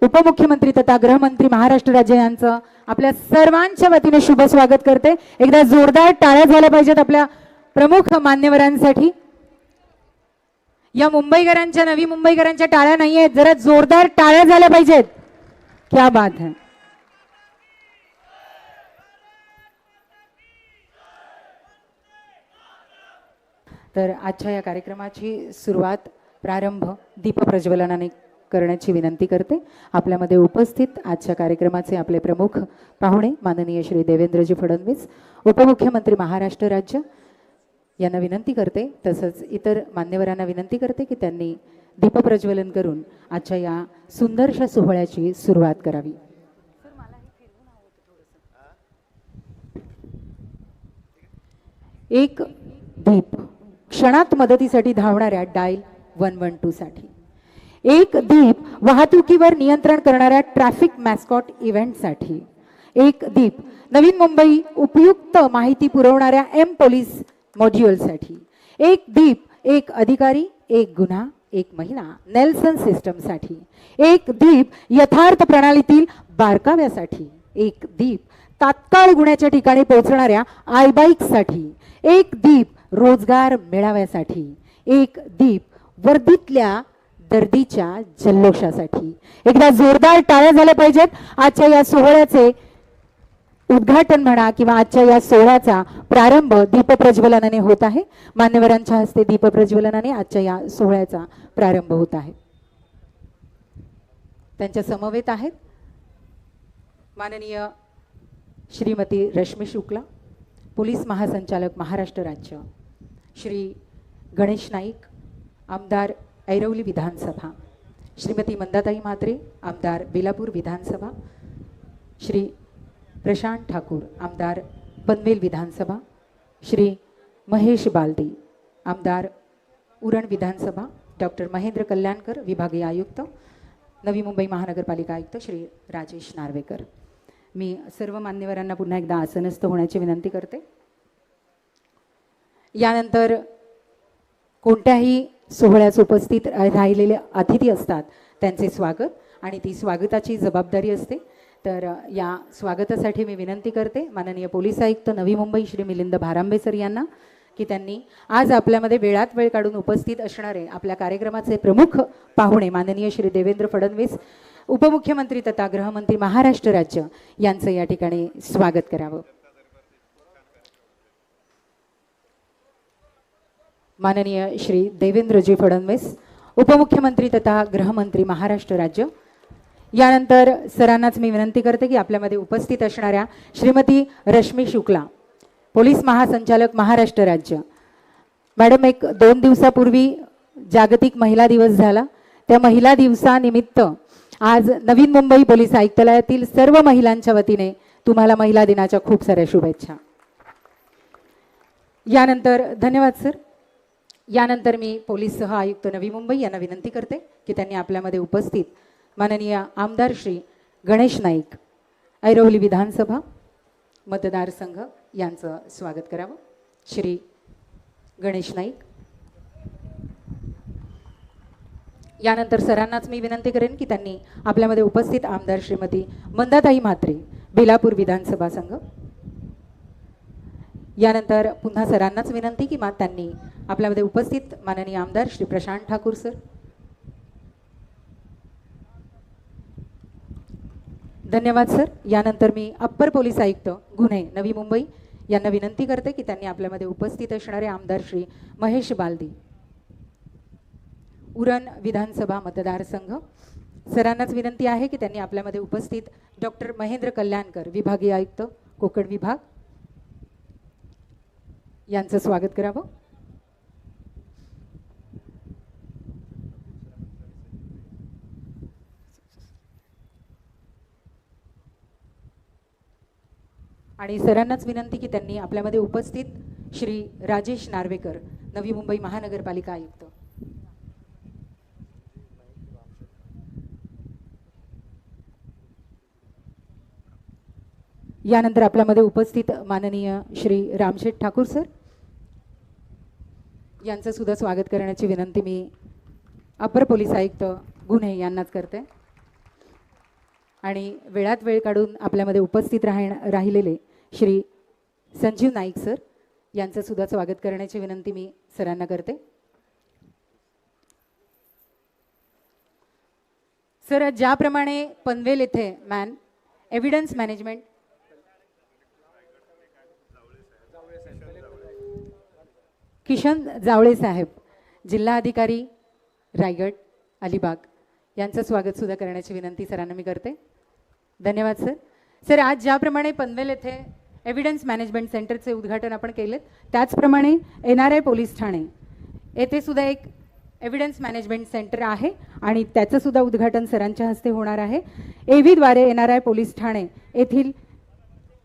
उपमुख्यमंत्री तथा गृहमंत्री महाराष्ट्र राज्य यांचं आपल्या सर्वांच्या वतीने शुभ स्वागत करते। एकदा जोरदार टाळ्या झाल्या पाहिजेत आपल्या प्रमुख मान्यवरांसाठी। या मुंबईकरांच्या नवी मुंबईकरांच्या टाळ्या नाही आहेत, जरा जोरदार टाळ्या झाल्या पाहिजेत। क्या बात है। तर आजच्या या कार्यक्रमाची सुरुवात प्रारंभ दीपप्रज्वलनाने करण्याची विनंती करते। आपल्यामध्ये उपस्थित आजच्या कार्यक्रमाचे आपले प्रमुख पाहुणे माननीय श्री देवेंद्रजी फडणवीस उपमुख्यमंत्री महाराष्ट्र राज्य यांना विनंती करते, तसंच इतर मान्यवरांना विनंती करते की त्यांनी दीपप्रज्वलन करून आजच्या या सुंदरशा सोहळ्याची सुरुवात करावी। एक दीप क्षणात मदतीसाठी धावणाऱ्या डायल 112 साठी, एक दीप वाहतुकीवर नियंत्रण करणाऱ्या ट्रॅफिक मॅस्कॉट इव्हेंटसाठी, एक दीप नवीन मुंबई उपयुक्त माहिती पुरवणाऱ्या एम पोलीस मॉड्यूलसाठी, एक दीप एक अधिकारी एक गुन्हा एक महिला नेल्सन सिस्टमसाठी, एक दीप यथार्थ प्रणालीतील बारकाव्यासाठी, एक दीप तात्काळ गुन्ह्याच्या ठिकाणी पोहोचणाऱ्या आय बाईकसाठी, एक दीप रोजगार मेळाव्यासाठी, एक दीप वर्दीतल्या दर्दीच्या जल्लोषासाठी। एकदा जोरदार टाळ्या झाल्या पाहिजेत। आजच्या या सोहळ्याचे उद्घाटन म्हणा किंवा आजच्या या सोहळ्याचा प्रारंभ दीपप्रज्वलनाने होत आहे। मान्यवरांच्या हस्ते दीपप्रज्वलनाने आजच्या या सोहळ्याचा प्रारंभ होत आहे। त्यांच्या समवेत आहेत माननीय श्रीमती रश्मी शुक्ला पोलीस महासंचालक महाराष्ट्र राज्य, श्री गणेश नाईक आमदार ऐरवली विधानसभा, श्रीमती मंदाताई म्हात्रे आमदार बेलापूर विधानसभा, श्री प्रशांत ठाकूर आमदार पनवेल विधानसभा, श्री महेश बालदी आमदार उरण विधानसभा, डॉक्टर महेंद्र कल्याणकर विभागीय आयुक्त नवी मुंबई महानगरपालिका आयुक्त श्री राजेश नार्वेकर। मी सर्व मान्यवरांना पुन्हा एकदा आसनस्थ होण्याची विनंती करते। यानंतर कोणत्याही सोहळ्यास उपस्थित राहिलेले अतिथी असतात त्यांचे स्वागत आणि ती स्वागताची जबाबदारी असते। तर या स्वागतासाठी मी विनंती करते माननीय पोलीस आयुक्त नवी मुंबई श्री मिलिंद भारांबे सर यांना की त्यांनी आज आपल्यामध्ये वेळात वेळ काढून उपस्थित असणारे आपल्या कार्यक्रमाचे प्रमुख पाहुणे माननीय श्री देवेंद्र फडणवीस उपमुख्यमंत्री तथा गृहमंत्री महाराष्ट्र राज्य यांचं या ठिकाणी स्वागत करावं। माननीय श्री देवेंद्रजी फडणवीस उपमुख्यमंत्री तथा गृहमंत्री महाराष्ट्र राज्य। यानंतर सरांनाच मी विनंती करते की आपल्यामध्ये उपस्थित असणाऱ्या श्रीमती रश्मी शुक्ला पोलीस महासंचालक महाराष्ट्र राज्य मॅडम, एक 2 दिवसापूर्वी जागतिक महिला दिवस झाला, त्या महिला दिवसानिमित्त आज नवीन मुंबई पोलीस आयुक्तालयातील सर्व महिलांच्या वतीने तुम्हाला महिला दिनाच्या खूप साऱ्या शुभेच्छा। यानंतर धन्यवाद सर। यानंतर मी पोलीस सह आयुक्त नवी मुंबई यांना विनंती करते की त्यांनी आपल्यामध्ये उपस्थित माननीय आमदार श्री गणेश नाईक ऐरोली विधानसभा मतदारसंघ यांचं स्वागत करावं। श्री गणेश नाईक। यानंतर सरांनाच मी विनंती करेन की त्यांनी आपल्यामध्ये उपस्थित आमदार श्रीमती मंदाताई म्हात्रे बेलापूर विधानसभा संघ। यानंतर पुन्हा सरांनाच विनंती की त्यांनी आपल्यामध्ये उपस्थित माननीय आमदार श्री प्रशांत ठाकूर सर। धन्यवाद सर। यानंतर मी अप्पर पोलीस आयुक्त गुन्हे नवी मुंबई यांना विनंती करते की त्यांनी आपल्यामध्ये उपस्थित असणारे आमदार श्री महेश बालदी उरण विधानसभा मतदारसंघ। सरांनाच विनंती आहे की त्यांनी आपल्यामध्ये उपस्थित डॉक्टर महेंद्र कल्याणकर विभागीय आयुक्त कोकण विभाग यांचं स्वागत करावं। आणि सरांनाच विनंती की त्यांनी आपल्यामध्ये उपस्थित श्री राजेश नार्वेकर नवी मुंबई महानगरपालिका आयुक्त यानंतर आपल्यामध्ये उपस्थित माननीय श्री रामशेठ ठाकूर सर यांचं सुद्धा स्वागत करण्याची विनंती मी अपर पोलीस आयुक्त गुन्हे यांनाच करते। आणि वेळात वेळ काढून आपल्यामध्ये उपस्थित राहिलेले श्री संजीव नाईक सर यांचं सुद्धा स्वागत करण्याची विनंती मी सरांना करते. सर, ज्याप्रमाणे पनवेल येथे एव्हिडन्स मॅनेजमेंट किशन जावळे साहेब, जिल्हा अधिकारी रायगड अलिबाग यांचं स्वागत सुद्धा करण्याची विनंती सरांना मी करते. धन्यवाद सर. सर, आज ज्याप्रमाणे पनवेल येथे एव्हिडन्स मॅनेजमेंट सेंटरचे उद्घाटन आपण केले, त्याचप्रमाणे NRI पोलीस ठाणे येथे सुद्धा एक एव्हिडन्स मॅनेजमेंट सेंटर आहे आणि त्याचं सुद्धा उद्घाटन सरांच्या हस्ते होणार आहे. AVद्वारे NRI पोलीस ठाणे येथील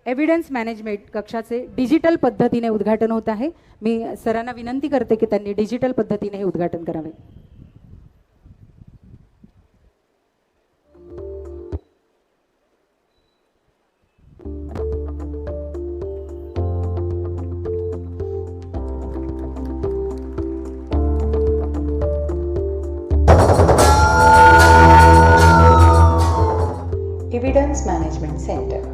एव्हिडन्स मॅनेजमेंट कक्षाचे डिजिटल पद्धतीने उद्घाटन होत आहे. मी सरांना विनंती करते की त्यांनी डिजिटल पद्धतीने हे उद्घाटन करावे. एव्हिडन्स मॅनेजमेंट सेंटर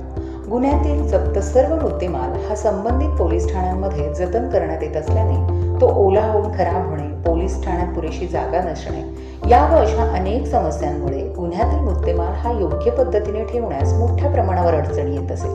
गुन्ह्यातील जप्त सर्व मुद्देमाल हा संबंधित पोलीस ठाण्यांमध्ये जतन करण्यात येत असल्याने तो ओला होऊन खराब होणे, पोलीस ठाण्यात पुरेशी जागा नसणे या व अशा अनेक समस्यांमुळे गुन्ह्यातील मुद्देमाल हा योग्य पद्धतीने ठेवण्यास मोठ्या प्रमाणावर अडचणी येत असे.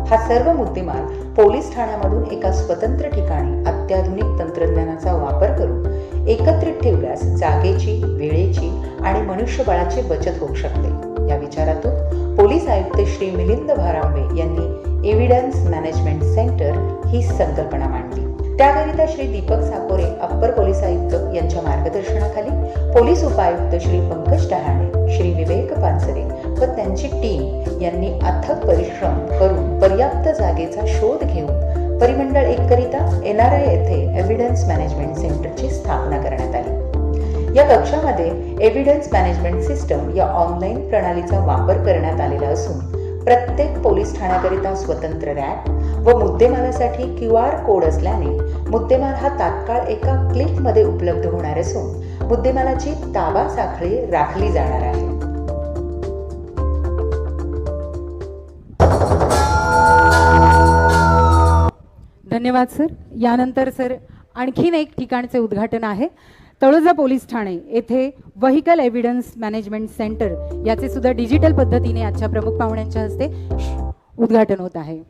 हा सर्व मुद्देमाल पोलीस ठाण्यामधून एका स्वतंत्र ठिकाणी अत्याधुनिक तंत्रज्ञानाचा वापर करून एकत्रित ठेवल्यास जागेची, वेळेची आणि मनुष्यबळाची बचत होऊ शकते. या विचारातून पोलीस आयुक्त श्री मिलिंद भारांबे यांनी एव्हिडन्स मॅनेजमेंट सेंटर ही संकल्पना मांडली. त्याकरिता श्री दीपक साकोरे अप्पर पोलीस आयुक्त यांच्या मार्गदर्शनाखाली पोलीस उपायुक्त श्री पंकज डहाणे, श्री विवेक पानसरे व त्यांची टीम यांनी अथक परिश्रम करून पर्याप्त जागेचा शोध घेऊन परिमंडळ 1 करिता NRI येथे एव्हिडन्स मॅनेजमेंट सेंटरची स्थापना करण्यात आली. या कक्षामध्ये एव्हिडन्स मॅनेजमेंट सिस्टम या ऑनलाईन प्रणालीचा वापर करण्यात आलेला असून प्रत्येक पोलीस ठाण्याकरिता स्वतंत्र रॅक व मुद्देमालासाठी QR कोड असल्याने मुद्देमाल हा तात्काळ एका क्लिकमध्ये उपलब्ध होणार असून मुद्देमालाची ताबा साखळी राखली जाणार आहे. धन्यवाद सर. यानंतर सर आणखीन एक ठिकाणचे उद्घाटन आहे. तळोजा पोलीस ठाणे येथे व्हेकल एव्हिडन्स मॅनेजमेंट सेंटर याचे सुद्धा डिजिटल पद्धतीने आजच्या प्रमुख पाहुण्यांच्या हस्ते उद्घाटन होत आहे.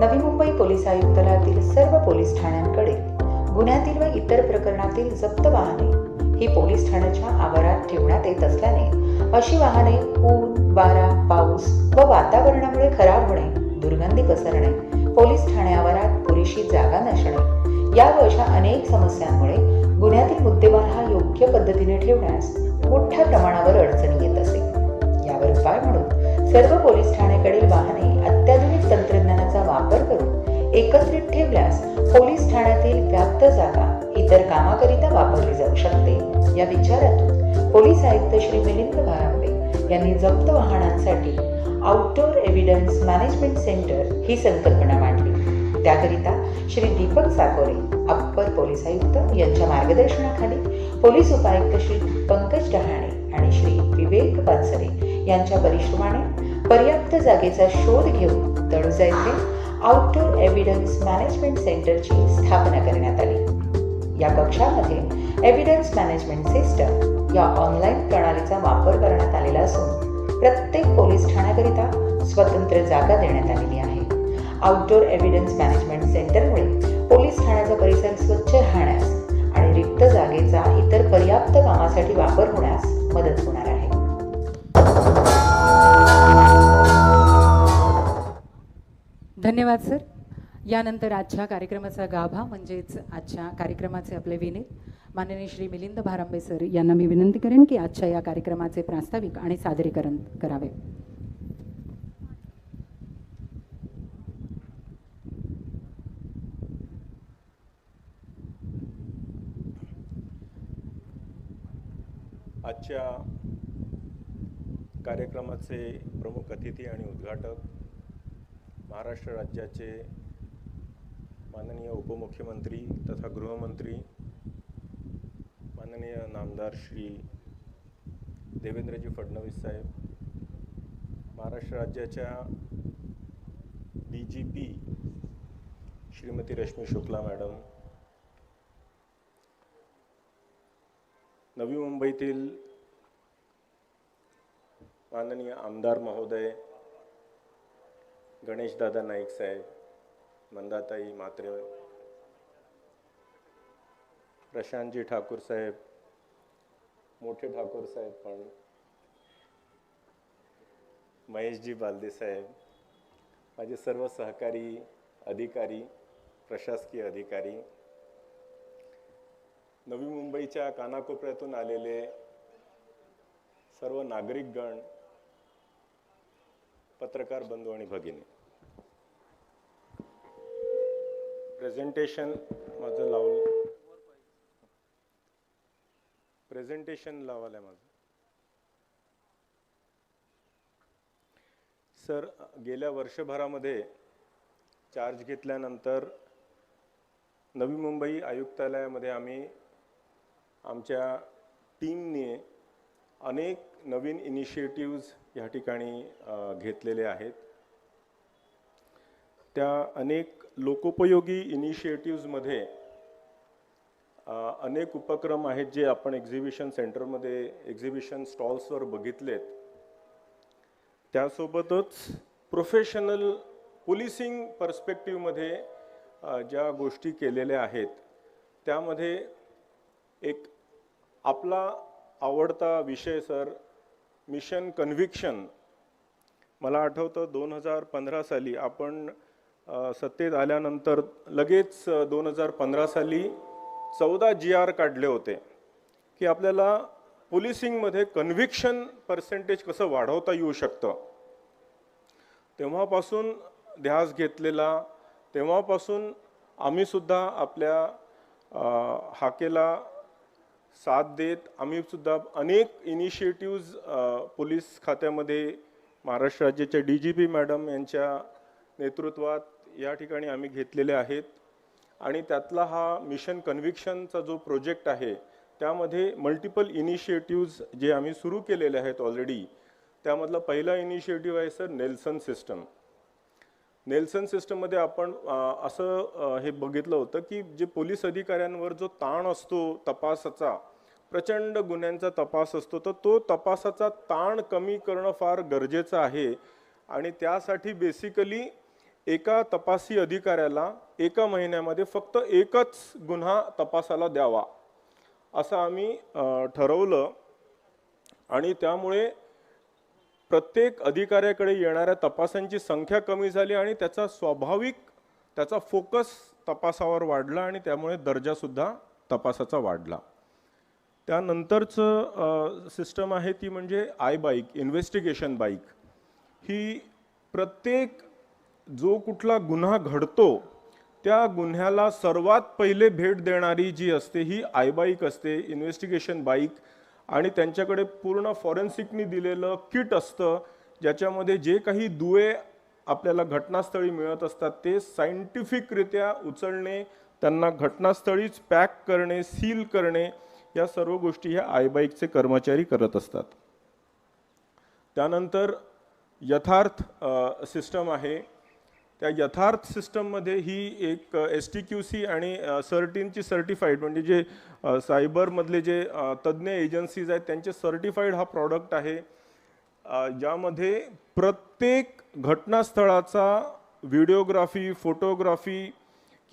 नवी मुंबई पोलीस आयुक्तालयातील सर्व पोलीस ठाण्यांकडे गुन्ह्यातील व इतर प्रकरणातील जप्त वाहने ही पोलीस ठाण्याच्या आवारात ठेवण्यात येत असल्याने अशी वाहने ऊन, वारा, पाऊस व वातावरणामुळे खराब होणे, दुर्गंधी पसरणे, पोलीस ठाणे आवारात पुरेशी जागा नसणे या व अशा अनेक समस्यांमुळे गुन्ह्यातील मुद्देमाल हा योग्य पद्धतीने ठेवण्यास मोठ्या प्रमाणावर अडचणी येत असे. यावर उपाय म्हणून सर्व पोलीस ठाण्याकडील वाहने अत्याधुनिक तंत्रज्ञानाचा वापर करून एकत्रित ठेवल्यास पोलीस ठाण्यातील व्याप्त जागा इतर कामाकरिता वापरली जाऊ शकते. या विचारातून पोलीस आयुक्त श्री मिलिंद भारांबे यांनी जप्त वाहनांसाठी आउटडोर एव्हिडन्स मॅनेजमेंट सेंटर ही संकल्पना मांडली. त्याकरिता श्री दीपक साकोरे अप्पर पोलीस आयुक्त यांच्या मार्गदर्शनाखाली पोलीस उपायुक्त श्री पंकज डहाणे आणि श्री विवेक पानसरे यांच्या परिश्रमाने पर्याप्त जागेचा शोध घेऊन तळोजा येथे आउटडोर एव्हिडन्स मॅनेजमेंट सेंटरची स्थापना करण्यात आली. या कक्षामध्ये एव्हिडन्स मॅनेजमेंट सिस्टम या ऑनलाईन प्रणालीचा वापर करण्यात आलेला असून प्रत्येक पोलीस ठाण्याकरिता स्वतंत्र जागा देण्यात आलेली आहे. आउटडोर एव्हिडन्स मॅनेजमेंट सेंटरमुळे पोलीस ठाण्याचा परिसर स्वच्छ राहण्यास आणि रिक्त जागेचा इतर पर्याप्त कामासाठी वापर होण्यास मदत होणार आहे. धन्यवाद सर. यानंतर आजच्या कार्यक्रमाचा गाभा म्हणजेच आजच्या कार्यक्रमाचे आपले विनेते माननीय श्री मिलिंद भारांबे सर यांना मी विनंती करेन की आजच्या या कार्यक्रमाचे प्रास्ताविक आणि सादरीकरण करावे. आजच्या कार्यक्रमाचे प्रमुख अतिथी आणि उद्घाटक महाराष्ट्र राज्याचे माननीय उपमुख्यमंत्री तथा गृहमंत्री माननीय नामदार श्री देवेंद्रजी फडणवीस साहेब, महाराष्ट्र राज्याच्या DGP श्रीमती रश्मी शुक्ला मॅडम, नवी मुंबईतील माननीय आमदार महोदय गणेशदादा नाईक साहेब, मंदाताई म्हात्रे, प्रशांतजी ठाकूर साहेब, मोठे ठाकूर साहेब, पण महेशजी बालदे साहेब, माझे सर्व सहकारी अधिकारी, प्रशासकीय अधिकारी, नवी मुंबईच्या कानाकोपऱ्यातून आलेले सर्व नागरिकगण, पत्रकार बंधू आणि भगिनी, प्रेझेंटेशन माझं लावलं, प्रेझेंटेशन लावायला माझं. सर, गेल्या वर्षभरामध्ये चार्ज घेतल्यानंतर नवी मुंबई आयुक्तालयामध्ये आम्ही आमच्या टीमने अनेक नवीन इनिशिएटिव्ज या ठिकाणी घेतलेले आहेत. त्या अनेक लोकोपयोगी इनिशिएटिव्जमध्ये अनेक उपक्रम आहेत जे आपण एक्झिबिशन सेंटरमध्ये एक्झिबिशन स्टॉल्सवर बघितलेत. त्यासोबतच प्रोफेशनल पोलिसिंग पर्स्पेक्टिव्हमध्ये ज्या गोष्टी केलेल्या आहेत त्यामध्ये एक आपला आवडता विषय सर, मिशन कन्व्हिक्शन. मला आठवतं 2015 साली आपण सत्तेत आल्यानंतर लगेच 2015 साली 14 GR काढले होते की आपल्याला पोलिसिंगमध्ये कन्व्हिक्शन पर्सेंटेज कसं वाढवता येऊ शकतं. तेव्हापासून ध्यास घेतलेला, तेव्हापासून आम्ही सुद्धा आपल्या हाकेला साथ देत आम्ही सुद्धा अनेक इनिशिएटिव्ज पोलीस खात्यामध्ये महाराष्ट्र राज्याच्या DGP मॅडम यांच्या नेतृत्वात या ठिकाणी आम्ही घेतलेले आहेत. आणि त्यातला हा मिशन कन्व्हिक्शनचा जो प्रोजेक्ट आहे त्यामध्ये मल्टिपल इनिशिएटिव्ज जे आम्ही सुरू केलेले आहेत ऑलरेडी. त्यामधला पहिला इनिशिएटिव्ह आहे सर नेल्सन सिस्टम. नेल्सन सिस्टममध्ये आपण असं हे बघितलं होतं की जे पोलीस अधिकाऱ्यांवर जो ताण असतो तपासाचा, प्रचंड गुन्ह्यांचा तपास असतो, तर तो तपासाचा ताण कमी करणं फार गरजेचं आहे. आणि त्यासाठी बेसिकली एका तपासी अधिकाऱ्याला एका महिन्यामध्ये फक्त एकच गुन्हा तपासाला द्यावा असं आम्ही ठरवलं. आणि त्यामुळे प्रत्येक अधिकाऱ्याकडे येणाऱ्या तपासांची संख्या कमी झाली आणि त्याचा त्याचा फोकस तपासावर वाढला आणि त्यामुळे दर्जासुद्धा तपासाचा वाढला. त्यानंतरचं सिस्टम आहे ती म्हणजे iBike, इन्व्हेस्टिगेशन बाईक. ही प्रत्येक जो कुठला गुन्हा घडतो त्या गुन्ह्याला सर्वात पहिले भेट देणारी जी असते ही iBike असते, इन्व्हेस्टिगेशन बाईक. आणि त्यांच्याकडे पूर्ण फॉरेन्सिकनी दिलेलं किट असतं ज्याच्यामध्ये जे काही दुवे आपल्याला घटनास्थळी मिळत असतात ते सायंटिफिकरित्या उचलणे, त्यांना घटनास्थळीच पॅक करणे, सील करणे, या सर्व गोष्टी ह्या iBikeचे कर्मचारी करत असतात. त्यानंतर यथार्थ सिस्टम आहे. त्या यथार्थ सिस्टममध्ये ही एक STQC आणि सर्टिनची सर्टिफाईड म्हणजे जे सायबरमधले जे तज्ज्ञ एजन्सीज आहेत त्यांचे सर्टिफाईड हा प्रॉडक्ट आहे. ज्यामध्ये प्रत्येक घटनास्थळाचा व्हिडिओग्राफी, फोटोग्राफी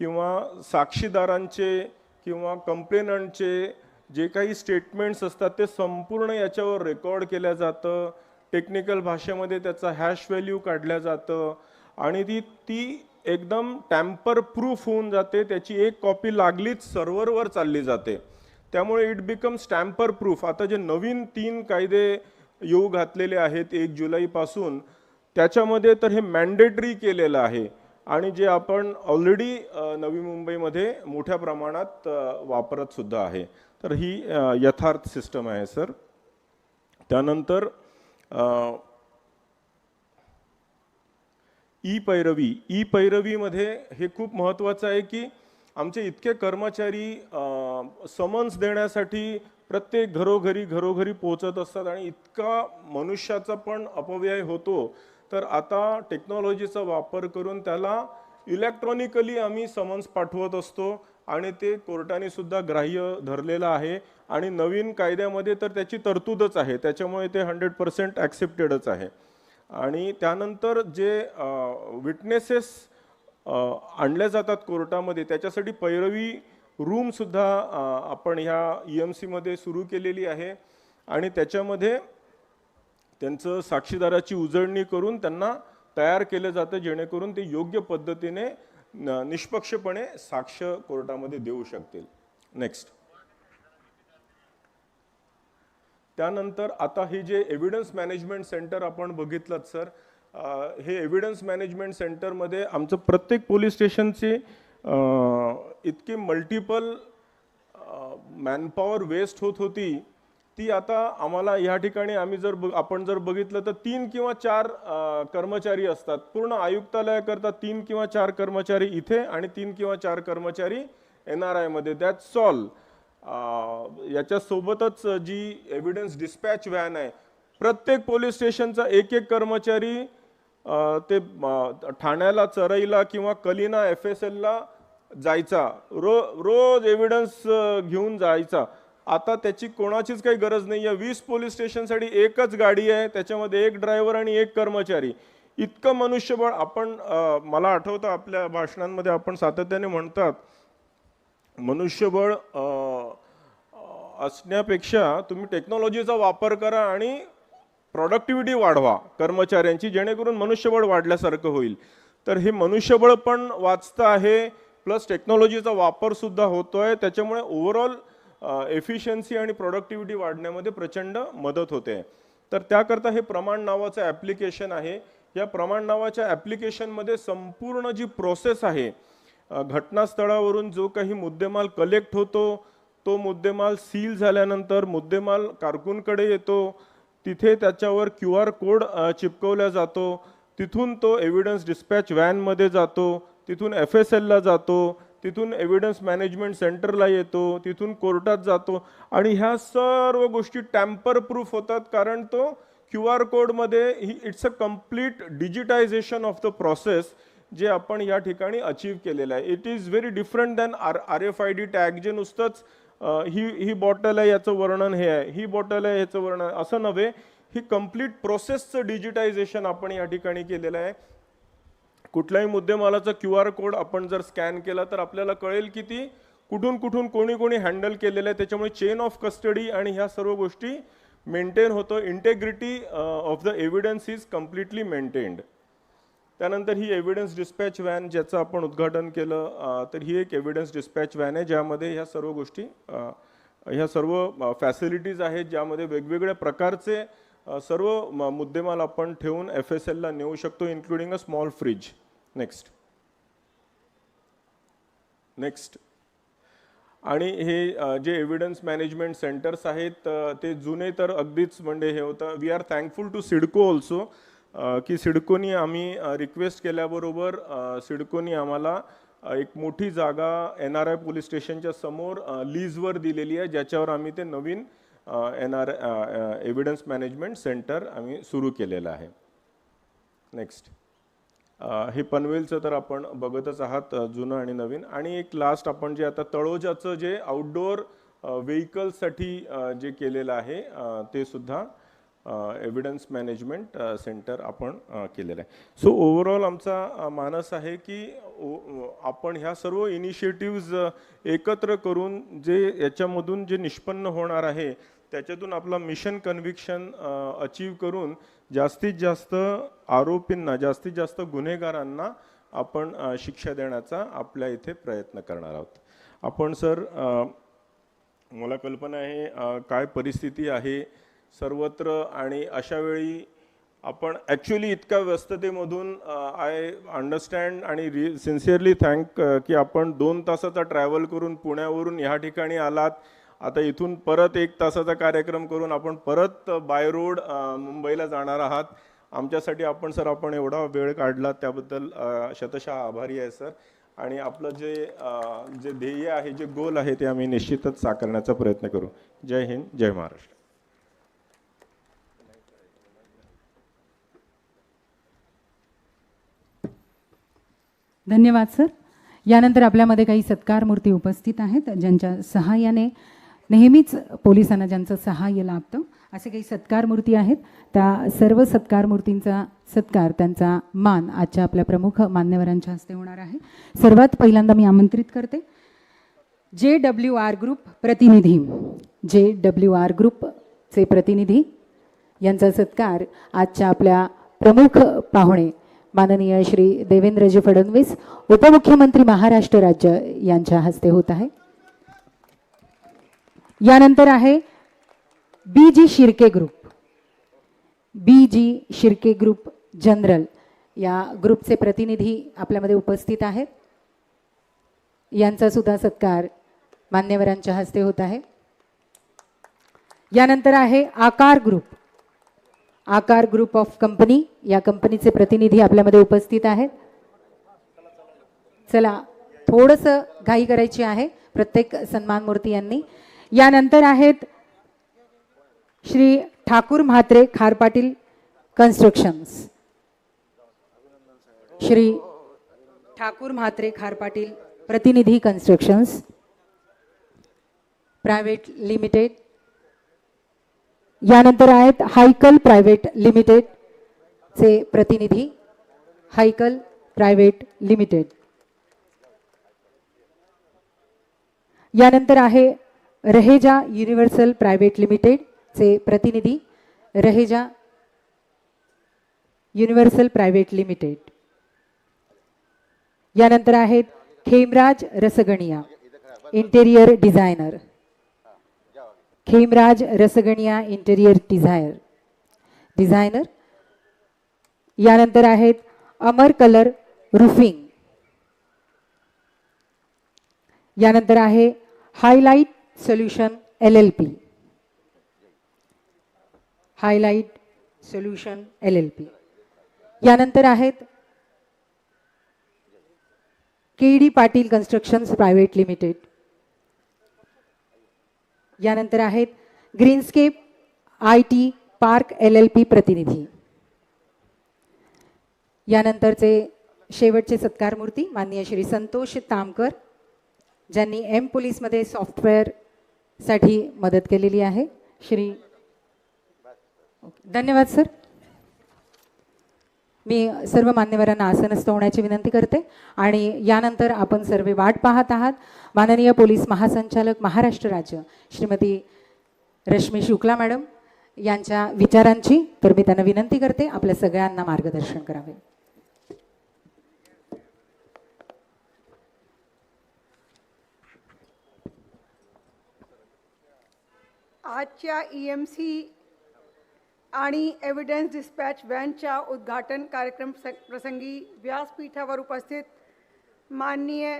किंवा साक्षीदारांचे किंवा कंप्लेनंटचे जे काही स्टेटमेंट्स असतात ते संपूर्ण याच्यावर रेकॉर्ड केल्या जातं. टेक्निकल भाषेमध्ये त्याचा हॅश व्हॅल्यू काढल्या जातं आणि ती एकदम टॅम्पर प्रूफ होऊन जाते. त्याची एक कॉपी लागलीच सर्व्हरवर चालली जाते. त्यामुळे इट बिकम्स टॅम्पर प्रूफ. आता जे नवीन 3 कायदे येऊ घातलेले आहेत 1 जुलैपासून, त्याच्यामध्ये तर हे मॅन्डेटरी केलेलं आहे आणि जे आपण ऑलरेडी नवी मुंबईमध्ये मोठ्या प्रमाणात वापरत सुद्धा आहे. तर ही यथार्थ सिस्टम आहे सर. त्यानंतर ई पैरवीमध्ये हे खूप महत्त्वाचं आहे की आमचे इतके कर्मचारी समन्स देण्यासाठी प्रत्येक घरोघरी पोहोचत असतात आणि इतका मनुष्याचा पण अपव्यय होतो, तर आता टेक्नॉलॉजीचा वापर करून त्याला इलेक्ट्रॉनिकली आम्ही समन्स पाठवत असतो आणि ते कोर्टाने सुद्धा ग्राह्य धरलेलं आहे आणि नवीन कायद्यामध्ये तर त्याची तरतूदच आहे, त्याच्यामुळे ते 100% ॲक्सेप्टेडच आहे. आणि त्यानंतर जे विटनेसेस आणल्या जातात कोर्टामध्ये त्याच्यासाठी पैरवी रूमसुद्धा आपण ह्या EMC मध्ये सुरू केलेली आहे आणि त्याच्यामध्ये त्यांचं साक्षीदाराची उजळणी करून त्यांना तयार केलं जातं जेणेकरून ते योग्य पद्धतीने निष्पक्षपणे साक्ष कोर्टामध्ये देऊ शकतील. नेक्स्ट. त्यानंतर आता हे जे एव्हिडन्स मॅनेजमेंट सेंटर आपण बघितलं सर, हे एव्हिडन्स मॅनेजमेंट सेंटरमध्ये आमचं प्रत्येक पोलीस स्टेशनचे इतकी मल्टिपल मॅनपॉवर वेस्ट होत होती, ती आता आम्हाला या ठिकाणी आम्ही आपण जर बघितलं तर 3 किंवा 4 कर्मचारी असतात. पूर्ण आयुक्तालयाकरता 3 किंवा 4 कर्मचारी इथे आणि 3 किंवा 4 कर्मचारी NRI मध्ये. That's all. याच्यासोबतच जी एव्हिडन्स डिस्पॅच व्हॅन आहे, प्रत्येक पोलीस स्टेशनचा एक कर्मचारी ते ठाण्याला, चरईला किंवा कलिना FSL ला जायचा, रोज एव्हिडन्स घेऊन जायचा. आता त्याची कोणाचीच काही गरज नाही आहे. 20 पोलीस स्टेशनसाठी एकच गाडी आहे, त्याच्यामध्ये एक ड्रायव्हर आणि एक कर्मचारी. इतकं मनुष्यबळ आपण मला आठवतं आपल्या भाषणांमध्ये आपण सातत्याने म्हणतात, मनुष्यबळ असण्यापेक्षा तुम्ही टेक्नॉलॉजीचा वापर करा आणि प्रोडक्टिव्हिटी वाढवा कर्मचाऱ्यांची, जेणेकरून मनुष्यबळ वाढल्यासारखं होईल. तर हे मनुष्यबळ पण वाचतं आहे, प्लस टेक्नॉलॉजीचा वापर सुद्धा होतोय, त्याच्यामुळे ओव्हरऑल एफिशियन्सी आणि प्रोडक्टिव्हिटी वाढण्यामध्ये प्रचंड मदत होते. तर त्याकरता हे प्रमाण नावाचं ॲप्लिकेशन आहे. या प्रमाण नावाच्या ॲप्लिकेशनमध्ये संपूर्ण जी प्रोसेस आहे, घटनास्थळावरून जो काही मुद्देमाल कलेक्ट होतो, तो मुद्देमाल सील झाल्यानंतर मुद्देमाल कारकूनकडे येतो, तिथे त्याच्यावर QR कोड चिपकवला जातो, तिथून तो एव्हिडन्स डिस्पॅच व्हॅनमध्ये जातो, तिथून FSL ला जातो, तिथून एव्हिडन्स मॅनेजमेंट सेंटरला येतो, तिथून कोर्टात जातो आणि ह्या सर्व गोष्टी टॅम्पर प्रूफ होतात, कारण तो QR कोडमध्ये it's a complete digitisation of the process जे आपण या ठिकाणी अचीव केलेलं आहे. It is very different than RFID tag, जे नुसतंच ही बॉटल आहे याचं वर्णन हे आहे, ही बॉटल आहे याचं वर्णन, असं नव्हे. ही कम्प्लीट प्रोसेसचं डिजिटायझेशन आपण या ठिकाणी केलेलं आहे. कुठल्याही मुद्देमालाचा QR कोड आपण जर स्कॅन केला तर आपल्याला कळेल की ती कुठून कुठून कोणी हँडल केलेलं आहे. त्याच्यामुळे चेन ऑफ कस्टडी आणि ह्या सर्व गोष्टी मेंटेन होतं. Integrity of the evidence is completely maintained. त्यानंतर ही एव्हिडन्स डिस्पॅच व्हॅन ज्याचं आपण उद्घाटन केलं, तर ही एक एव्हिडन्स डिस्पॅच व्हॅन आहे ज्यामध्ये ह्या सर्व गोष्टी, ह्या सर्व फॅसिलिटीज आहेत, ज्यामध्ये वेगवेगळ्या प्रकारचे सर्व मुद्देमाल आपण ठेवून FSL ला नेऊ शकतो, including a small fridge. Next. आणि हे जे एव्हिडन्स मॅनेजमेंट सेंटर्स आहेत ते जुने तर अगदीच म्हणजे हे होतं. We are thankful to CIDCO also, की सिडकोनी आम्ही रिक्वेस्ट केल्याबरोबर सिडकोनी आम्हाला एक मोठी जागा NRI पोलीस स्टेशनच्या समोर लीजवर दिलेली आहे, ज्याच्यावर आम्ही ते नवीन एव्हिडन्स मॅनेजमेंट सेंटर आम्ही सुरू केलेलं आहे. नेक्स्ट. हे पनवेलचं तर आपण बघतच आहात, जुनं आणि नवीन. आणि एक लास्ट आपण जे आता तळोजाचं जे आउटडोअर व्हेकल्ससाठी जे केलेलं आहे ते सुद्धा एव्हिडन्स मॅनेजमेंट सेंटर आपण केलेलं आहे. सो ओव्हरऑल आमचा मानस आहे की आपण ह्या सर्व इनिशिएटिव्ज एकत्र करून जे याच्यामधून जे निष्पन्न होणार आहे त्याच्यातून आपला मिशन कन्व्हिक्शन अचीव करून जास्तीत जास्त आरोपींना, जास्तीत जास्त गुन्हेगारांना आपण शिक्षा देण्याचा आपल्या इथे प्रयत्न करणार आहोत. आपण सर, मला कल्पना आहे काय परिस्थिती आहे सर्वत्र, आणि अशा वेळी आपण ॲक्च्युली इतक्या व्यस्ततेमधून आय अंडरस्टँड आणि सिन्सिअरली थँक की आपण 2 तासाचा ट्रॅव्हल करून पुण्यावरून ह्या ठिकाणी आलात आता इथून परत 1 तासाचा कार्यक्रम करून आपण परत बाय रोड मुंबईला जाणार आहात. आमच्यासाठी आपण एवढा वेळ काढला त्याबद्दल शतशः आभारी आहे सर. आणि आपलं जे ध्येय आहे, जे गोल आहे, ते आम्ही निश्चितच साकारण्याचा प्रयत्न करू. जय हिंद, जय महाराष्ट्र. धन्यवाद सर. यानंतर आपल्यामध्ये काही सत्कार मूर्ती उपस्थित आहेत, ज्यांच्या सहाय्याने नेहमीच पोलिसांना ज्यांचं सहाय्य लाभतं, असे काही सत्कार मूर्ती आहेत. त्या सर्व सत्कार मूर्तींचा सत्कार, त्यांचा मान आजच्या आपल्या प्रमुख मान्यवरांच्या हस्ते होणार आहे. सर्वात पहिल्यांदा मी आमंत्रित करते JWR ग्रुप प्रतिनिधी, JWR ग्रुपचे प्रतिनिधी यांचा सत्कार आजच्या आपल्या प्रमुख पाहुणे माननीय श्री देवेंद्रजी फडणवीस, उपमुख्यमंत्री महाराष्ट्र राज्य यांच्या हस्ते होत आहे. यानंतर आहे BG Shirke group, BG Shirke group general या ग्रुपचे प्रतिनिधी आपल्यामध्ये उपस्थित आहेत. यांचा सुद्धा सत्कार मान्यवरांच्या हस्ते होत आहे. यानंतर आहे आकार ग्रुप ऑफ कंपनी, या कंपनीचे प्रतिनिधी आपल्यामध्ये उपस्थित आहेत. चला, थोडंसं घाई करायची आहे प्रत्येक सन्मान मूर्ती यांनी. यानंतर आहेत श्री ठाकूर म्हात्रे खार पाटील कन्स्ट्रक्शन्स, श्री ठाकूर म्हात्रे खार पाटील प्रतिनिधी कन्स्ट्रक्शन्स प्रायव्हेट लिमिटेड. यानंतर आहेत हायकल प्रायव्हेट लिमिटेड चे प्रतिनिधी, हायकल प्रायव्हेट लिमिटेड. यानंतर आहे रहेजा युनिव्हर्सल प्रायव्हेट लिमिटेड चे प्रतिनिधी, रहेजा युनिव्हर्सल प्रायव्हेट लिमिटेड. यानंतर आहेत Khemraj Rasganiya interior designer, Khemraj Rasganiya interior designer. यानंतर आहेत अमर कलर रूफिंग. यानंतर आहे highlight solution LLP, highlight solution LLP. यानंतर आहेत KD Patil constructions private limited. यानंतर आहेत ग्रीनस्केप IT पार्क LLP प्रतिनिधी. यानंतरचे शेवटचे सत्कार मूर्ती माननीय श्री संतोष तामकर, ज्यांनी M पोलीसमध्ये सॉफ्टवेअर साठी मदत केलेली आहे. श्री धन्यवाद सर. मी सर्व मान्यवरांना आसनस्थ होण्याची विनंती करते. आणि यानंतर आपण सर्व वाट पाहत आहात माननीय पोलीस महासंचालक महाराष्ट्र राज्य श्रीमती रश्मी शुक्ला मॅडम यांच्या विचारांची. तर मी त्यांना विनंती करते आपल्या सगळ्यांना मार्गदर्शन करावे. आजच्या EMC आणि एव्हिडन्स डिस्पॅच व्हॅनच्या उद्घाटन कार्यक्रम प्रसंगी व्यासपीठावर उपस्थित माननीय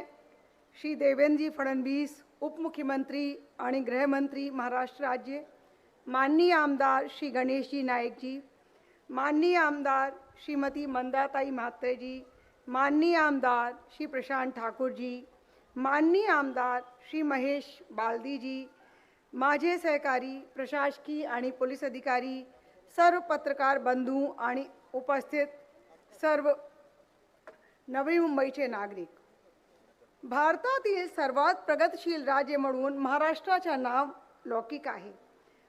श्री देवेंद्रजी फडणवीस, उपमुख्यमंत्री आणि गृहमंत्री महाराष्ट्र राज्य, माननीय आमदार श्री गणेशजी नाईकजी, माननीय आमदार श्रीमती मंदाताई म्हात्रेजी, माननीय आमदार श्री प्रशांत ठाकूरजी, माननीय आमदार श्री महेश बालदीजी, माझे सहकारी प्रशासकीय आणि पोलीस अधिकारी, सर्व पत्रकार बंधू आणि उपस्थित सर्व नवी मुंबईचे नागरिक. भारतातील सर्वात प्रगतशील राज्य म्हणून महाराष्ट्राचे नाव लौकिक आहे.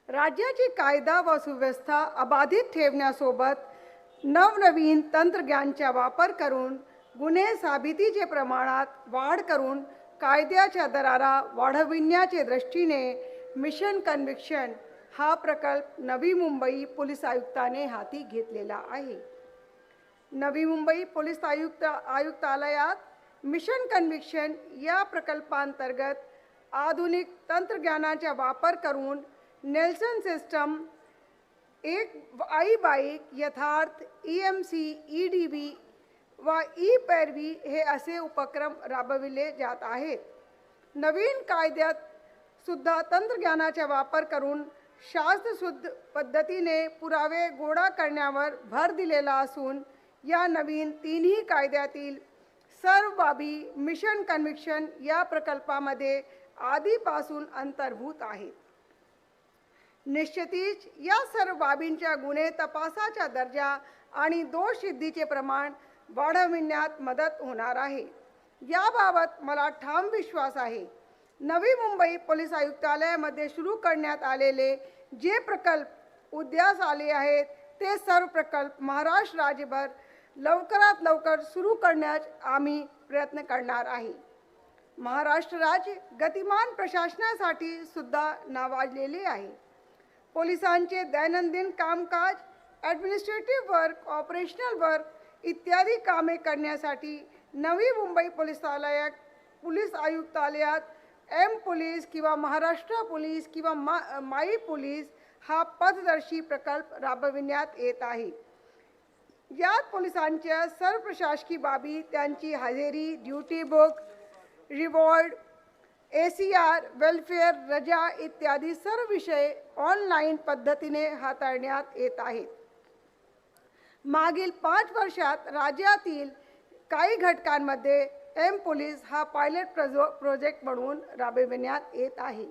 राज्याची कायदा व सुव्यवस्था अबाधित ठेवण्यासोबत नवनवीन तंत्रज्ञानाचा वापर करून गुन्हे साबितीचे प्रमाणात वाढ करून कायद्याच्या दरारा वाढविण्याच्या दृष्टीने मिशन कन्व्हिक्शन हा प्रकल्प नवी मुंबई पोलीस आयुक्ताने हाती घेतलेला आहे. नवी मुंबई पोलीस आयुक्तालयात मिशन कन्व्हिक्शन या प्रकल्पांतर्गत आधुनिक तंत्रज्ञानाचा वापर करून नेल्सन सिस्टम, एक आई बाईक, यथार्थ, EMC, EDB व ई-पैरवी हे असे उपक्रम राबविले जात आहेत. नवीन कायद्यात सुद्धा तंत्रज्ञानाचा वापर करून शास्त्रशुद्ध पद्धतीने पुरावे गोळा करण्यावर भर दिलेला असून या नवीन तिन्ही कायद्यातील सर्व बाबी मिशन कन्व्हिक्शन या प्रकल्पामध्ये आधीपासून अंतर्भूत आहेत. निश्चितच या सर्व बाबींच्या गुन्हे तपासाचा दर्जा आणि दोष सिद्धीचे प्रमाण वाढविण्यात मदत होणार आहे. याबाबत मला ठाम विश्वास आहे. नवी मुंबई पोलीस आयुक्तालयामध्ये सुरू करण्यात आलेले जे प्रकल्प उद्यास आले आहेत ते सर्व प्रकल्प महाराष्ट्र राज्यभर लवकरात लवकर सुरू करण्यास आम्ही प्रयत्न करणार आहे. महाराष्ट्र राज्य गतिमान प्रशासनासाठी सुद्धा नावाजलेले आहे. पोलिसांचे दैनंदिन कामकाज, ॲडमिनिस्ट्रेटिव्ह वर्क, ऑपरेशनल वर्क इत्यादी कामे करण्यासाठी नवी मुंबई पोलीस आयुक्तालयात एम पोलीस किंवा महाराष्ट्र पोलीस किंवा माई पोलीस हा पथदर्शी प्रकल्प राबविण्यात येत आहे. यात पोलिसांच्या सर्व प्रशासकीय बाबी, त्यांची हजेरी, duty book, reward, ACR, welfare, रजा इत्यादी सर्व विषय ऑनलाईन पद्धतीने हाताळण्यात येत आहेत. मागील 5 वर्षात राज्यातील काही घटकांमध्ये एम पोलीस हा पायलट प्रोजेक्ट म्हणून राबविण्यात येत आहे.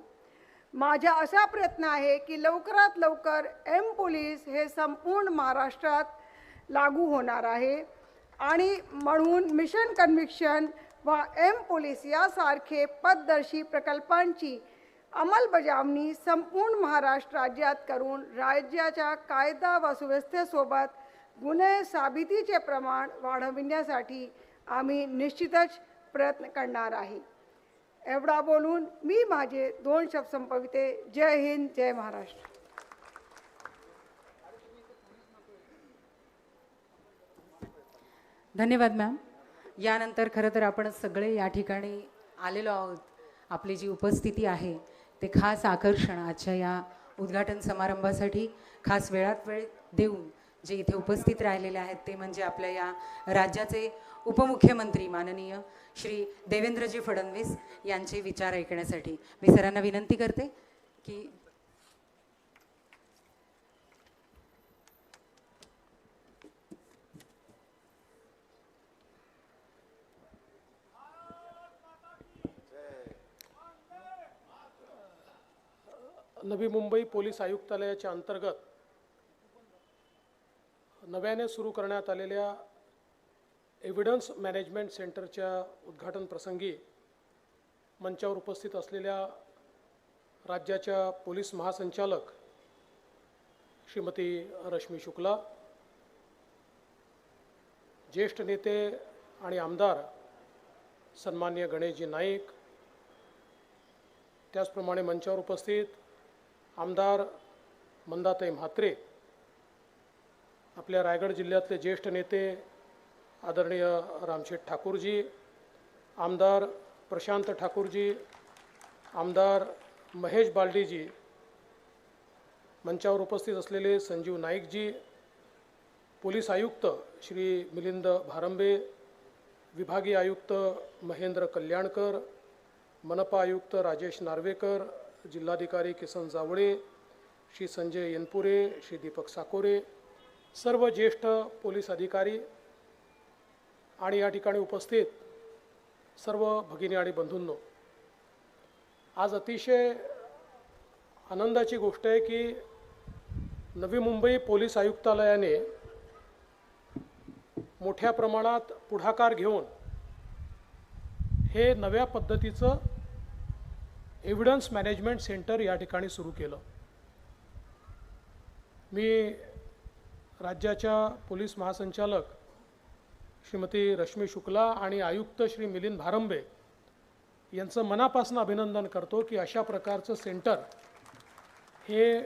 माझा असा प्रयत्न आहे की लवकरात लवकर एम पोलीस हे संपूर्ण महाराष्ट्रात लागू होणार आहे आणि म्हणून मिशन कन्व्हिक्शन व एम पोलीस यासारखे पथदर्शी प्रकल्पांची अंमलबजावणी संपूर्ण महाराष्ट्र राज्यात करून राज्याच्या कायदा व सुव्यवस्थेसोबत गुन्हे साबितीचे प्रमाण वाढविण्यासाठी आम्ही निश्चितच प्रयत्न करणार आहे. एवढा बोलून मी माझे 2 शब्द संपविते. जय हिंद, जय महाराष्ट्र. धन्यवाद मॅम. यानंतर खरं तर आपण सगळे या ठिकाणी आलेलो आहोत. आपली जी उपस्थिती आहे ते खास आकर्षण आजच्या या उद्घाटन समारंभासाठी खास वेळात वेळ देऊन जे इथे उपस्थित राहिलेले आहेत ते म्हणजे आपल्या या राज्याचे उपमुख्यमंत्री माननीय श्री देवेंद्रजी फडणवीस यांचे विचार ऐकण्यासाठी मी सरांना विनंती करते की नवी मुंबई पोलीस आयुक्तालयाच्या अंतर्गत नव्याने सुरू करण्यात आलेल्या एव्हिडन्स मॅनेजमेंट सेंटरच्या उद्घाटन प्रसंगी मंचावर उपस्थित असलेल्या राज्याच्या पोलीस महासंचालक श्रीमती रश्मी शुक्ला, ज्येष्ठ नेते आणि आमदार सन्माननीय गणेशजी नाईक, त्याचप्रमाणे मंचावर उपस्थित आमदार मंदाताई म्हात्रे, आपल्या रायगड जिल्ह्यातले ज्येष्ठ नेते आदरणीय रामशेठ ठाकूरजी, आमदार प्रशांत ठाकूरजी, आमदार महेश बालडीजी, मंचावर उपस्थित असलेले संजीव नाईकजी, पोलीस आयुक्त श्री मिलिंद भारंबे, विभागीय आयुक्त महेंद्र कल्याणकर, मनपा आयुक्त राजेश नार्वेकर, जिल्हाधिकारी किसन जावळे, श्री संजय येनपुरे, श्री दीपक साकोरे, सर्व ज्येष्ठ पोलीस अधिकारी आणि या ठिकाणी उपस्थित सर्व भगिनी आणि बंधूंनो, आज अतिशय आनंदाची गोष्ट आहे की नवी मुंबई पोलीस आयुक्तालयाने मोठ्या प्रमाणात पुढाकार घेऊन हे नव्या पद्धतीचं एव्हिडन्स मॅनेजमेंट सेंटर या ठिकाणी सुरू केलं. मी राज्याच्या पोलीस महासंचालक श्रीमती रश्मी शुक्ला आणि आयुक्त श्री मिलिंद भारंबे यांचं मनापासून अभिनंदन करतो की अशा प्रकारचं सेंटर हे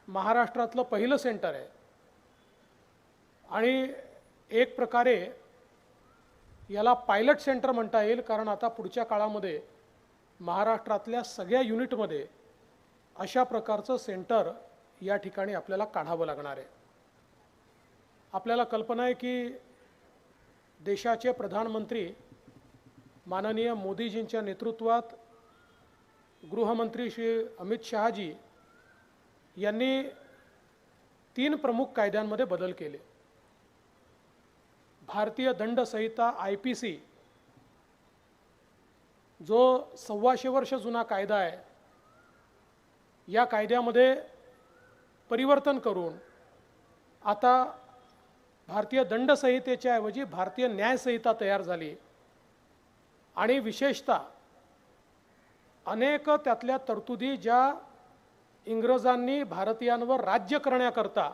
महाराष्ट्रातलं पहिलं सेंटर आहे आणि एक प्रकारे याला पायलट सेंटर म्हणता येईल, कारण आता पुढच्या काळामध्ये महाराष्ट्रातल्या सगळ्या युनिटमध्ये अशा प्रकारचं सेंटर या ठिकाणी आपल्याला काढावं लागणार आहे. आपल्याला कल्पना आहे की देशाचे प्रधानमंत्री माननीय मोदीजींच्या नेतृत्वात गृहमंत्री श्री अमित शहाजी यांनी 3 प्रमुख कायद्यांमध्ये बदल केले. भारतीय दंड संहिता IPC जो 125 वर्ष जुना कायदा आहे, या कायद्यामध्ये परिवर्तन करून आता भारतीय दंड संहितेच्या ऐवजी भारतीय न्याय संहिता तयार झाली आणि विशेषतः अनेक त्यातल्या तरतुदी ज्या इंग्रजांनी भारतीयांवर राज्य करण्याकरता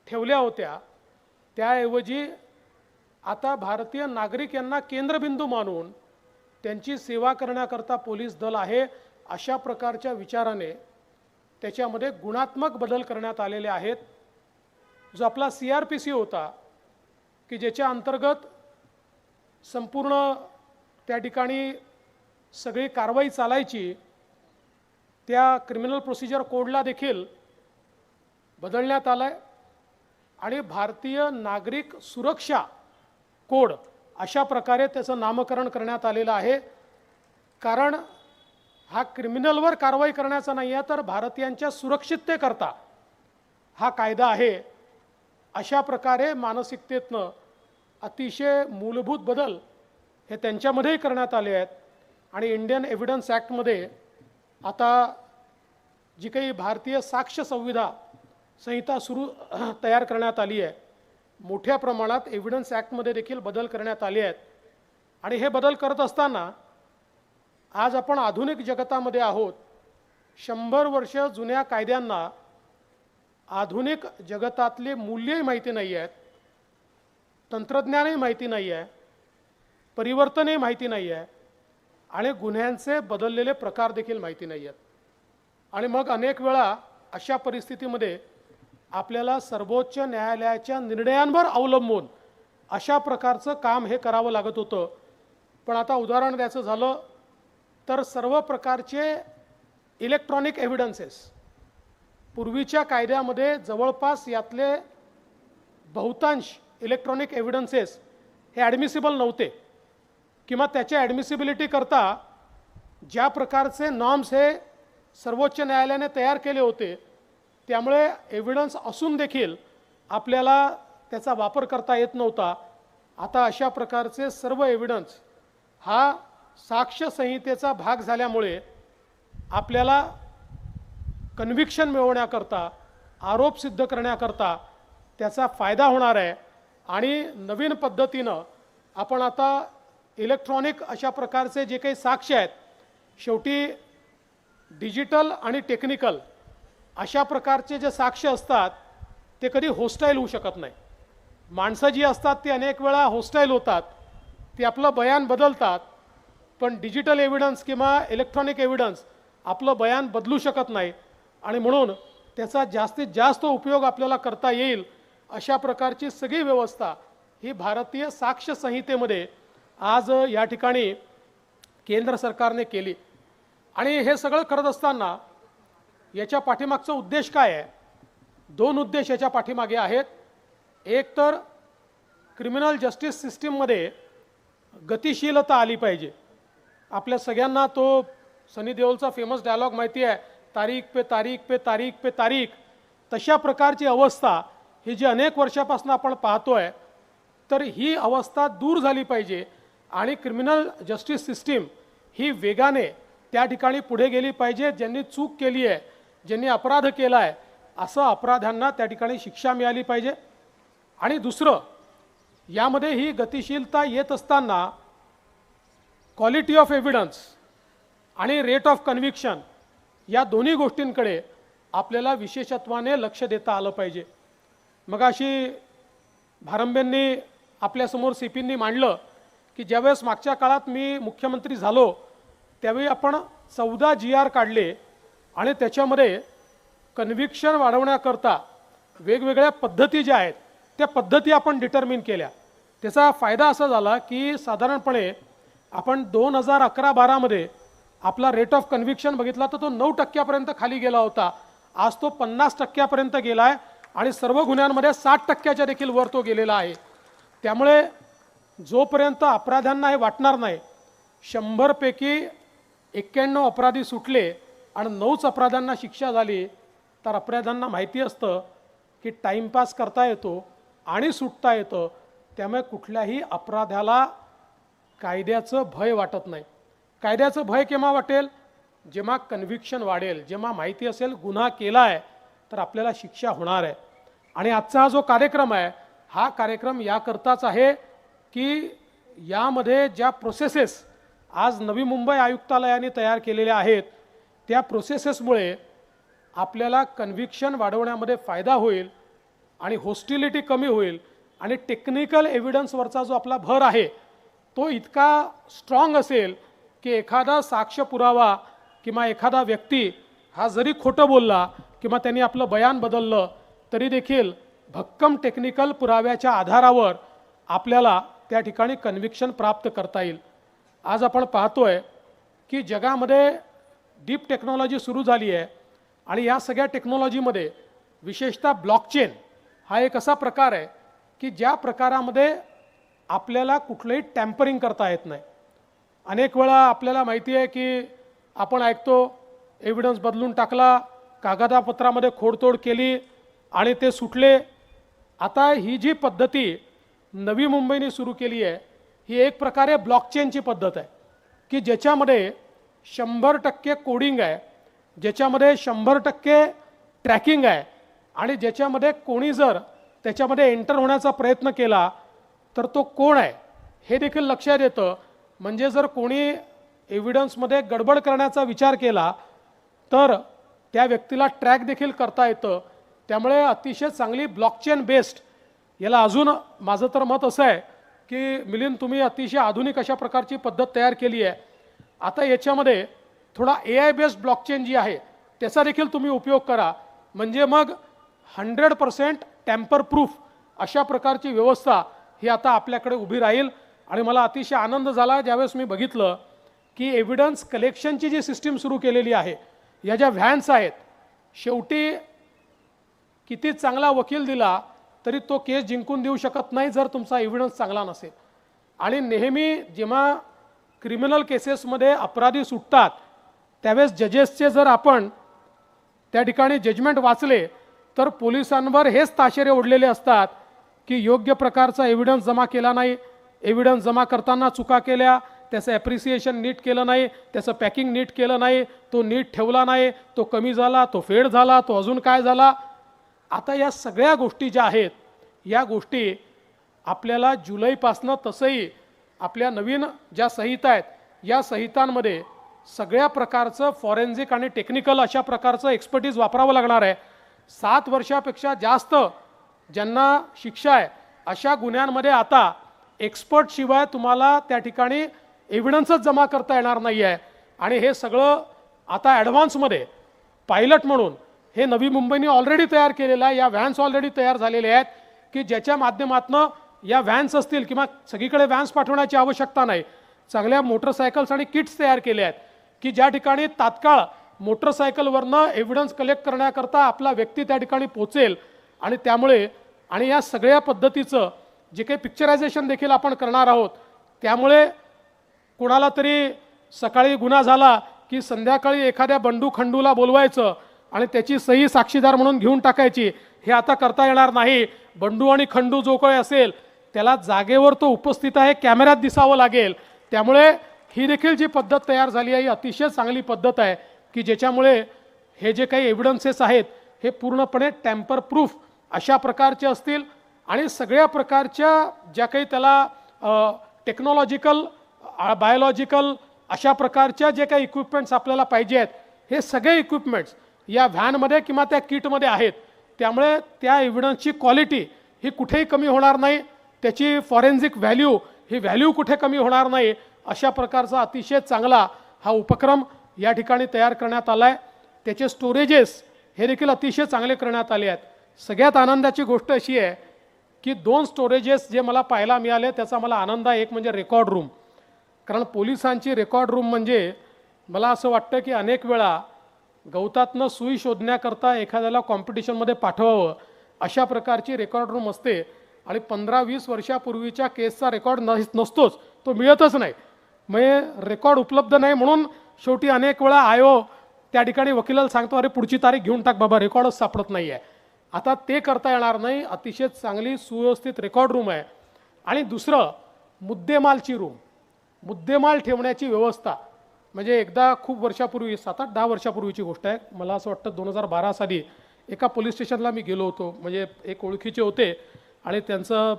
ठेवल्या होत्या, त्याऐवजी आता भारतीय नागरिक यांना केंद्रबिंदू मानून त्यांची सेवा करण्याकरता पोलीस दल आहे, अशा प्रकारच्या विचाराने त्याच्यामध्ये गुणात्मक बदल करण्यात आलेले आहेत. जो आपला CRPC होता की ज्याच्या अंतर्गत संपूर्ण त्या ठिकाणी सगळी कारवाई चालायची, त्या क्रिमिनल प्रोसिजर कोडला देखील बदलण्यात आलाय आणि भारतीय नागरिक सुरक्षा कोड अशा प्रकारे त्याचं नामकरण करण्यात आलेलं आहे. कारण हा क्रिमिनलवर कारवाई करण्याचा नाही आहे, तर भारतीयांच्या सुरक्षिततेकरता हा कायदा आहे. अशा प्रकारे मानसिकतेतनं अतिशय मूलभूत बदल हे त्यांच्यामध्येही करण्यात आले आहेत. आणि इंडियन एव्हिडन्स ॲक्टमध्ये आता जी काही भारतीय साक्ष संहिता तयार करण्यात आली आहे, मोठ्या प्रमाणात एव्हिडन्स ॲक्टमध्ये देखील बदल करण्यात आले आहेत. आणि हे बदल करत असताना आज आपण आधुनिक जगतामध्ये आहोत. 100 वर्ष जुन्या कायद्यांना आधुनिक जगतातली मूल्यही माहिती नाही आहेत, तंत्रज्ञानही माहिती नाही आहे, परिवर्तनही माहिती नाही आहे आणि गुन्ह्यांचे बदललेले प्रकार देखील माहिती नाही आहेत. आणि मग अनेक वेळा अशा परिस्थितीमध्ये आपल्याला सर्वोच्च न्यायालयाच्या निर्णयांवर अवलंबून अशा प्रकारचं काम हे करावं लागत होतं. पण आता उदाहरण द्यायचं झालं तर सर्व प्रकारचे इलेक्ट्रॉनिक एव्हिडन्सेस, पूर्वीच्या कायद्यामध्ये जवळपास यातले बहुतांश इलेक्ट्रॉनिक एव्हिडन्सेस हे ॲडमिसिबल नव्हते किंवा त्याच्या ॲडमिसिबिलिटी करता ज्या प्रकारचे नॉर्म्स हे सर्वोच्च न्यायालयाने तयार केले होते, त्यामुळे एव्हिडन्स असून देखील आपल्याला त्याचा वापर करता येत नव्हता. आता अशा प्रकारचे सर्व एव्हिडन्स हा साक्ष संहितेचा भाग झाल्यामुळे आपल्याला कन्व्हिक्शन मिळवण्याकरता, आरोप सिद्ध करण्याकरता त्याचा फायदा होणार आहे. आणि नवीन पद्धतीनं आपण आता इलेक्ट्रॉनिक अशा प्रकारचे जे काही साक्ष आहेत, शेवटी डिजिटल आणि टेक्निकल अशा प्रकारचे जे साक्ष असतात ते कधी होस्टाईल होऊ शकत नाही. माणसं जी असतात ती अनेक वेळा होस्टाईल होतात, ती आपलं बयान बदलतात, पण डिजिटल एव्हिडन्स किंवा इलेक्ट्रॉनिक एव्हिडन्स आपलं बयान बदलू शकत नाही. आणि म्हणून त्याचा जास्तीत जास्त उपयोग आपल्याला करता येईल अशा प्रकारची सगळी व्यवस्था ही भारतीय साक्ष संहितेमध्ये आज या ठिकाणी केंद्र सरकारने केली. आणि हे सगळं करत असताना याच्या पाठीमागचा उद्देश काय आहे? 2 उद्देश याच्या पाठीमागे आहेत. एक तर क्रिमिनल जस्टिस सिस्टीममध्ये गतिशीलता आली पाहिजे. आपल्या सगळ्यांना तो सनी देओलचा फेमस डायलॉग माहिती आहे, तारीख पे तारीख पे तारीख पे तारीख. तशा प्रकारची अवस्था ही जी अनेक वर्षापासून आपण पाहतोय, तर ही अवस्था दूर झाली पाहिजे आणि क्रिमिनल जस्टिस सिस्टीम ही वेगाने त्या ठिकाणी पुढे गेली पाहिजे. ज्यांनी चूक केली आहे, ज्यांनी अपराध केला आहे, असं अपराध्यांना त्या ठिकाणी शिक्षा मिळाली पाहिजे. आणि दुसरं, यामध्ये ही गतिशीलता येत असताना क्वालिटी ऑफ एव्हिडन्स आणि रेट ऑफ कन्व्हिक्शन या दोन्ही गोष्टींकडे आपल्याला विशेषत्वाने लक्ष देता आलं पाहिजे. मग अशी भारंबेंनी आपल्यासमोर CPंनी मांडलं की ज्यावेळेस मागच्या काळात मी मुख्यमंत्री झालो त्यावेळी आपण 14 GR काढले आणि त्याच्यामध्ये कन्व्हिक्शन वाढवण्याकरता वेगवेगळ्या पद्धती ज्या आहेत त्या पद्धती आपण डिटर्मिन केल्या. त्याचा फायदा असा झाला की साधारणपणे आपण 2011-12मध्ये आपला रेट ऑफ कन्व्हिक्शन बघितला तर तो 9% खाली गेला होता. आज तो 50% गेला आहे आणि सर्व गुन्ह्यांमध्ये 60% देखील वर तो गेलेला आहे. त्यामुळे जोपर्यंत अपराध्यांना हे वाटणार नाही 100 पैकी 91 अपराधी सुटले आणि 9च अपराध्यांना शिक्षा झाली, तर अपराध्यांना माहिती असतं की टाईमपास करता येतो आणि सुटता येतं. त्यामुळे कुठल्याही अपराध्याला कायद्याचं भय वाटत नाही. कायद्याचं भय केव्हा वाटेल? जेव्हा कन्व्हिक्शन वाढेल, जेव्हा माहिती असेल गुन्हा केला आहे तर आपल्याला शिक्षा होणार आहे. आणि आजचा हा जो कार्यक्रम आहे, हा कार्यक्रम याकरताच आहे की यामध्ये ज्या प्रोसेसेस आज नवी मुंबई आयुक्तालयाने तयार केलेल्या आहेत, त्या प्रोसेसेसमुळे आपल्याला कन्व्हिक्शन वाढवण्यामध्ये फायदा होईल आणि होस्टिलिटी कमी होईल आणि टेक्निकल एव्हिडन्सवरचा जो आपला भर आहे तो इतका स्ट्रॉंग असेल की एखादा साक्ष पुरावा किंवा एखादा व्यक्ती हा जरी खोटं बोलला किंवा त्यांनी आपलं बयान बदललं तरी देखील भक्कम टेक्निकल पुराव्याच्या आधारावर आपल्याला त्या ठिकाणी कन्व्हिक्शन प्राप्त करता येईल. आज आपण पाहतोय की जगामध्ये डीप टेक्नॉलॉजी सुरू झाली आहे आणि या सगळ्या टेक्नॉलॉजीमध्ये विशेषतः ब्लॉकचेन हा एक असा प्रकार आहे की ज्या प्रकारामध्ये आपल्याला कुठलंही टॅम्परिंग करता येत नाही. अनेक वेळा आपल्याला माहिती आहे की आपण ऐकतो एव्हिडन्स बदलून टाकला, कागदपत्रामध्ये खोडतोड केली आणि ते सुटले. आता ही जी पद्धती नवी मुंबईने सुरू केली आहे ही एक प्रकारे ब्लॉकचेनची पद्धत आहे की ज्याच्यामध्ये 100% कोडिंग आहे, ज्याच्यामध्ये 100% ट्रॅकिंग आहे आणि ज्याच्यामध्ये कोणी जर त्याच्यामध्ये एंटर होण्याचा प्रयत्न केला तर तो कोण आहे हे देखील लक्षात येतं. म्हणजे जर कोणी एव्हिडन्समध्ये गडबड करण्याचा विचार केला तर त्या व्यक्तीला ट्रॅक देखील करता येतं. त्यामुळे अतिशय चांगली ब्लॉकचेन बेस्ड, याला अजून माझं तर मत असं आहे की मिलिंद तुम्ही अतिशय आधुनिक अशा प्रकारची पद्धत तयार केली आहे. आता याच्यामध्ये थोडा AI बेस्ड ब्लॉकचेन जी आहे त्याचा देखील तुम्ही उपयोग करा, म्हणजे मग 100% टॅम्पर प्रूफ अशा प्रकारची व्यवस्था ही आता आपल्याकडे उभी राहील. आणि मला अतिशय आनंद झाला ज्यावेळेस मी बघितलं की एव्हिडन्स कलेक्शनची जी सिस्टीम सुरू केलेली आहे, या ज्या व्हॅन्स आहेत, शेवटी किती चांगला वकील दिला तरी तो केस जिंकून देऊ शकत नाही जर तुमचा एव्हिडन्स चांगला नसेल. आणि नेहमी जेव्हा क्रिमिनल केसेसमध्ये अपराधी सुटतात त्यावेळेस जजेसचे जर आपण त्या ठिकाणी जजमेंट वाचले तर पोलिसांवर हेच ताशेरे ओढलेले असतात की योग्य प्रकारचा एव्हिडन्स जमा केला नाही, एव्हिडन्स जमा करताना चुका केल्या, त्याचं ॲप्रिसिएशन नीट केलं नाही, त्याचं पॅकिंग नीट केलं नाही, तो नीट ठेवला नाही, तो कमी झाला, तो फेड झाला, तो अजून काय झाला. आता या सगळ्या गोष्टी ज्या आहेत या गोष्टी आपल्याला जुलैपासनं तसंही आपल्या नवीन ज्या संहिता आहेत या संहितांमध्ये सगळ्या प्रकारचं फॉरेन्सिक आणि टेक्निकल अशा प्रकारचं एक्सपर्टीज वापरावं लागणार आहे. 7 वर्षापेक्षा जास्त ज्यांना शिक्षा आहे अशा गुन्ह्यांमध्ये आता एक्सपर्ट शिवाय तुम्हाला त्या ठिकाणी एव्हिडन्सच जमा करता येणार नाही आहे. आणि हे सगळं आता ॲडव्हान्समध्ये पायलट म्हणून हे नवी मुंबईने ऑलरेडी तयार केलेलं आहे. या व्हॅन्स ऑलरेडी तयार झालेल्या आहेत की ज्याच्या माध्यमातून या व्हॅन्स असतील किंवा सगळीकडे व्हॅन्स पाठवण्याची आवश्यकता नाही, चांगल्या मोटरसायकल्स आणि किट्स तयार केले आहेत की ज्या ठिकाणी तात्काळ मोटरसायकलवरनं एव्हिडन्स कलेक्ट करण्याकरता आपला व्यक्ती त्या ठिकाणी पोचेल. आणि त्यामुळे आणि या सगळ्या पद्धतीचं जे काही पिक्चरायझेशन देखील आपण करणार आहोत, त्यामुळे कुणाला तरी सकाळी गुन्हा झाला की संध्याकाळी एखाद्या बंडू खंडूला बोलवायचं आणि त्याची सही साक्षीदार म्हणून घेऊन टाकायची, हे आता करता येणार नाही. बंडू आणि खंडू जो काही असेल त्याला जागेवर तो उपस्थित आहे कॅमेऱ्यात दिसावं लागेल. त्यामुळे ही देखील जी पद्धत तयार झाली आहे ही अतिशय चांगली पद्धत आहे की ज्याच्यामुळे हे जे काही एव्हिडन्सेस आहेत हे पूर्णपणे टॅम्पर प्रूफ अशा प्रकारचे असतील. आणि सगळ्या प्रकारच्या ज्या काही त्याला टेक्नॉलॉजिकल बायोलॉजिकल अशा प्रकारच्या जे काही इक्विपमेंट्स आपल्याला पाहिजे आहेत हे सगळे इक्विपमेंट्स या व्हॅनमध्ये किंवा त्या किटमध्ये आहेत. त्यामुळे त्या एव्हिडन्सची क्वालिटी ही कुठेही कमी होणार नाही, त्याची फॉरेन्सिक व्हॅल्यू ही व्हॅल्यू कुठे कमी होणार नाही. अशा प्रकारचा अतिशय चांगला हा उपक्रम या ठिकाणी तयार करण्यात आला आहे. त्याचे स्टोरेजेस हे देखील अतिशय चांगले करण्यात आले आहेत. सगळ्यात आनंदाची गोष्ट अशी आहे की 2 स्टोरेजेस जे मला पाहायला मिळाले त्याचा मला आनंद आहे. एक म्हणजे रेकॉर्ड रूम, कारण पोलिसांची रेकॉर्ड रूम म्हणजे मला असं वाटतं की अनेक वेळा गवतातनं सुई शोधण्याकरता एखाद्याला कॉम्पिटिशनमध्ये पाठवावं अशा प्रकारची रेकॉर्ड रूम असते. आणि 15-20 वर्षापूर्वीच्या केसचा रेकॉर्ड नसतोच, तो मिळतच नाही. म्हणजे रेकॉर्ड उपलब्ध नाही म्हणून शेवटी अनेक वेळा आयो त्या ठिकाणी वकिलाला सांगतो, अरे पुढची तारीख घेऊन टाक बाबा, रेकॉर्डच सापडत नाही आहे. आता ते करता येणार नाही. अतिशय चांगली सुव्यवस्थित रेकॉर्ड रूम आहे. आणि दुसरं, मुद्देमालची रूम, मुद्देमाल ठेवण्याची व्यवस्था. म्हणजे एकदा खूप वर्षापूर्वी, 7-8-10 वर्षापूर्वीची गोष्ट आहे, मला असं वाटतं 2012 साली एका पोलीस स्टेशनला मी गेलो होतो. म्हणजे एक ओळखीचे होते आणि त्यांचा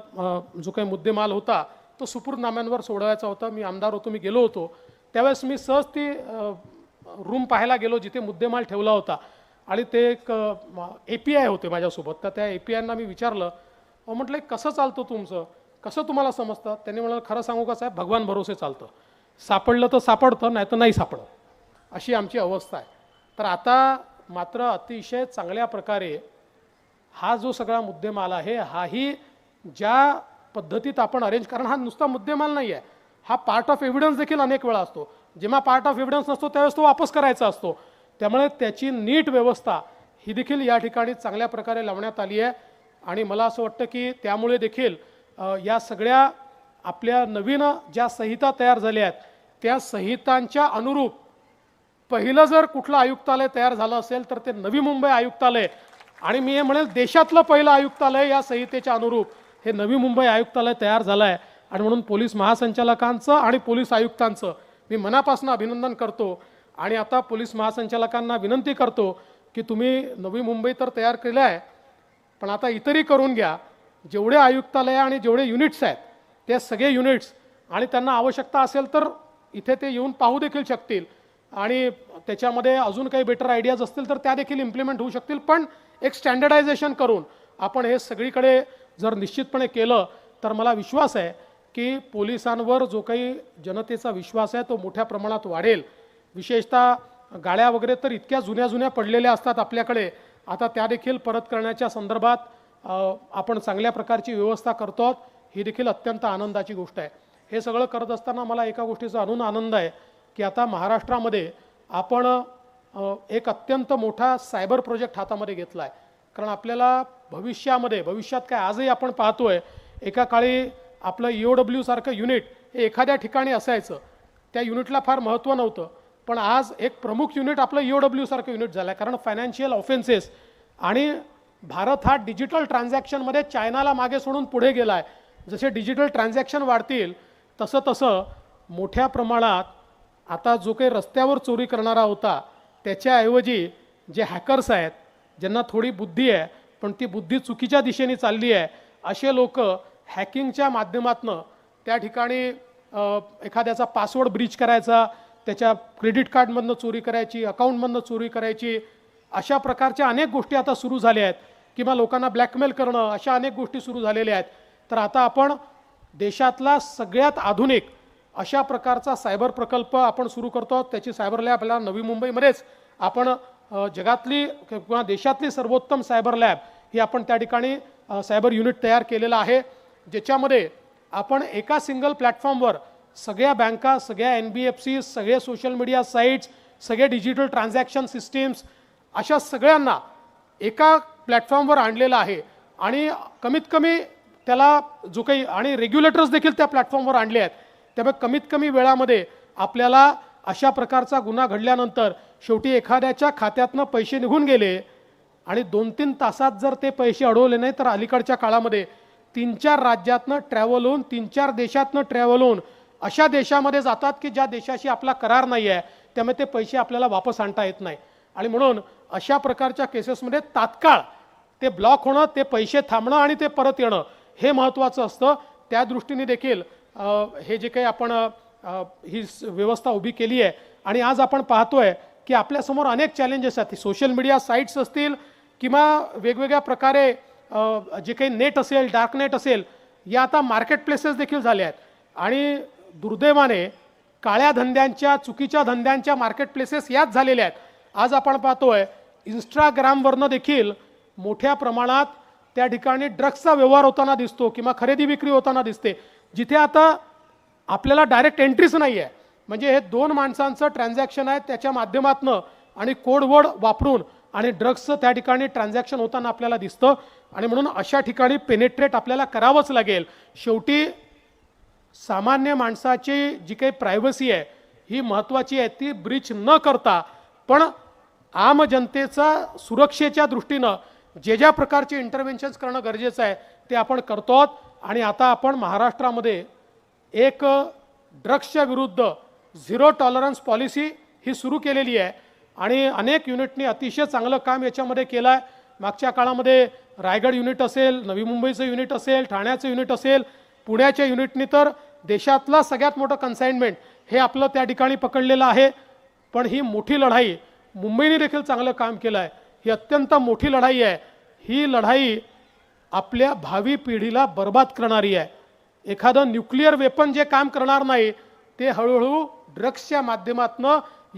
जो काही मुद्देमाल होता तो सुपूर्दनाम्यांवर सोडवायचा होता. मी आमदार होतो, मी गेलो होतो. त्यावेळेस मी सहज ती रूम पाहायला गेलो जिथे मुद्देमाल ठेवला होता. आणि ते एक API होते माझ्यासोबत. तर त्या APIंना मी विचारलं, म्हटलं कसं चालतं तुमचं, कसं तुम्हाला समजतं? त्यांनी म्हणालं, खरं सांगू का साहेब, भगवान भरोसे चालतं, सापडलं तर सापडतं, नाही तर नाही सापडत, अशी आमची अवस्था आहे. तर आता मात्र अतिशय चांगल्या प्रकारे हा जो सगळा मुद्देमाल आहे, हाही ज्या पद्धतीत आपण अरेंज, कारण हा नुसता मुद्देमाल नाही आहे, हा पार्ट ऑफ एव्हिडन्स देखील अनेक वेळा असतो. जेव्हा पार्ट ऑफ एव्हिडन्स नसतो त्यावेळेस तो वापस करायचा असतो. त्यामुळे त्याची नीट व्यवस्था ही देखील या ठिकाणी चांगल्या प्रकारे लावण्यात आली आहे. आणि मला असं वाटतं की त्यामुळे देखील या सगळ्या आपल्या नवीन ज्या संहिता तयार झाल्या आहेत त्या संहितांच्या अनुरूप पहिलं जर कुठलं आयुक्तालय तयार झालं असेल तर ते नवी मुंबई आयुक्तालय, आणि मी हे म्हणेल देशातलं पहिलं आयुक्तालय या संहितेच्या अनुरूप हे नवी मुंबई आयुक्तालय तयार झालं आहे. आणि म्हणून पोलीस महासंचालकांचं आणि पोलीस आयुक्तांचं मी मनापासून अभिनंदन करतो. आणि आता पोलीस महासंचालकांना विनंती करतो की तुम्ही नवी मुंबई तर तयार केलं आहे, पण आता इतरही करून घ्या. जेवढे आयुक्तालय आणि जेवढे युनिट्स आहेत ते सगळे युनिट्स, आणि त्यांना आवश्यकता असेल तर इथे ते येऊन पाहू देखील शकतील, आणि त्याच्यामध्ये अजून काही बेटर आयडियाज असतील तर त्या देखील इम्प्लिमेंट होऊ शकतील. पण एक स्टँडर्डायझेशन करून आपण हे सगळीकडे जर निश्चितपणे केलं तर मला विश्वास आहे की पोलिसांवर जो काही जनतेचा विश्वास आहे तो मोठ्या प्रमाणात वाढेल. विशेषतः गाड्या वगैरे तर इतक्या जुन्या जुन्या पडलेल्या असतात आपल्याकडे, आता त्या देखील परत करण्याच्या संदर्भात आपण चांगल्या प्रकारची व्यवस्था करतो. ही देखील अत्यंत आनंदाची गोष्ट आहे. हे सगळं करत असताना मला एका गोष्टीचा आनंद आहे की आता महाराष्ट्रामध्ये आपण एक अत्यंत मोठा सायबर प्रोजेक्ट हातामध्ये घेतला आहे. कारण आपल्याला भविष्यात काय आजही आपण पाहतोय, एका काळी आपलं EOW सारखं युनिट हे एखाद्या ठिकाणी असायचं, त्या युनिटला फार महत्त्व नव्हतं, पण आज एक प्रमुख युनिट आपलं EOW सारखं युनिट झालं आहे. कारण फायनान्शियल ऑफेन्सेस आणि भारत हा डिजिटल ट्रान्झॅक्शनमध्ये चायनाला मागे सोडून पुढे गेला आहे. जसे डिजिटल ट्रान्झॅक्शन वाढतील तसं मोठ्या प्रमाणात आता जो काही रस्त्यावर चोरी करणारा होता त्याच्याऐवजी जे हॅकर्स आहेत, ज्यांना थोडी बुद्धी आहे पण ती बुद्धी चुकीच्या दिशेने चालली आहे, असे लोक हॅकिंगच्या माध्यमातून त्या ठिकाणी एखाद्याचा पासवर्ड ब्रीच करायचा, त्याच्या क्रेडिट कार्डमधनं चोरी करायची, अकाउंटमधनं चोरी करायची, अशा प्रकारच्या अनेक गोष्टी आता सुरू झाल्या आहेत. किंवा लोकांना ब्लॅकमेल करणं, अशा अनेक गोष्टी सुरू झालेल्या आहेत. तर आता आपण देशातला सगळ्यात आधुनिक अशा प्रकारचा सायबर प्रकल्प आपण सुरू करतो. त्याची सायबर लॅब आपल्याला नवी मुंबईमध्येच आपण जगातली किंवा देशातली सर्वोत्तम सायबर लॅब ही आपण त्या ठिकाणी सायबर युनिट तयार केलेलं आहे, ज्याच्यामध्ये आपण एका सिंगल प्लॅटफॉर्मवर सगळ्या बँका, सगळ्या NBFC, सगळे सोशल मीडिया साईट्स, सगळे डिजिटल ट्रान्झॅक्शन सिस्टीम्स, अशा सगळ्यांना एका प्लॅटफॉर्मवर आणलेलं आहे. आणि कमीत कमी त्याला जो काही, आणि रेग्युलेटर्स देखील त्या प्लॅटफॉर्मवर आणले आहेत. त्यामुळे कमीत कमी वेळामध्ये आपल्याला अशा प्रकारचा गुन्हा घडल्यानंतर शेवटी एखाद्याच्या खात्यातनं पैसे निघून गेले आणि 2-3 तासात जर ते पैसे अडवले नाही तर अलीकडच्या काळामध्ये 3-4 राज्यातनं ट्रॅव्हल होऊन, 3-4 देशातनं ट्रॅव्हल होऊन अशा देशामध्ये जातात की ज्या देशाशी आपला करार नाही आहे, त्यामुळे ते पैसे आपल्याला वापस आणता येत नाही. आणि म्हणून अशा प्रकारच्या केसेसमध्ये तात्काळ ते ब्लॉक होणं, ते पैसे थांबणं आणि ते परत येणं हे महत्त्वाचं असतं. त्या दृष्टीने देखील हे जे काही आपण ही व्यवस्था उभी केली आहे. आणि आज आपण पाहतोय की आपल्यासमोर अनेक चॅलेंजेस आहेत. सोशल मीडिया साईट्स असतील किंवा वेगवेगळ्या प्रकारे जे काही नेट असेल, डार्क नेट असेल, या आता मार्केट प्लेसेस देखील झाले आहेत. आणि दुर्दैवाने काळ्या धंद्यांच्या, चुकीच्या धंद्यांच्या मार्केट प्लेसेस याच झालेल्या आहेत. आज आपण पाहतोय इंस्टाग्रामवरनं देखील मोठ्या प्रमाणात त्या ठिकाणी ड्रग्सचा व्यवहार होताना दिसतो किंवा खरेदी विक्री होताना दिसते, जिथे आता आपल्याला डायरेक्ट एंट्रीच नाही आहे. म्हणजे हे 2 माणसांचं ट्रान्झॅक्शन आहे, त्याच्या माध्यमातून आणि कोडवर्ड वापरून आणि ड्रग्सचं त्या ठिकाणी ट्रान्झॅक्शन होताना आपल्याला दिसतं. आणि म्हणून अशा ठिकाणी पेनेट्रेट आपल्याला करावंच लागेल. शेवटी सामान्य माणसाची जी काही प्रायव्हसी आहे ही महत्त्वाची आहे, ती ब्रीच न करता पण आम जनतेचा सुरक्षेच्या दृष्टीनं जे ज्या प्रकारचे इंटरव्हेन्शन्स करणं गरजेचं आहे ते आपण करतो आहोत. आणि आता आपण महाराष्ट्रामध्ये एक ड्रग्सच्या विरुद्ध झिरो टॉलरन्स पॉलिसी ही सुरू केलेली आहे आणि अनेक युनिटनी अतिशय चांगलं काम याच्यामध्ये केलं आहे. मागच्या काळामध्ये रायगड युनिट असेल, नवी मुंबईचं युनिट असेल, ठाण्याचं युनिट असेल, पुण्याच्या युनिटनी तर देशातला सगळ्यात मोठं कन्साइनमेंट हे आपलं त्या ठिकाणी पकडलेलं आहे. पण ही मोठी लढाई मुंबईने देखील चांगलं काम केलं आहे. ही अत्यंत मोठी लढाई आहे. ही लढाई आपल्या भावी पिढीला बर्बाद करणारी आहे. एखादं न्यूक्लिअर वेपन जे काम करणार नाही ते हळूहळू ड्रग्सच्या माध्यमातून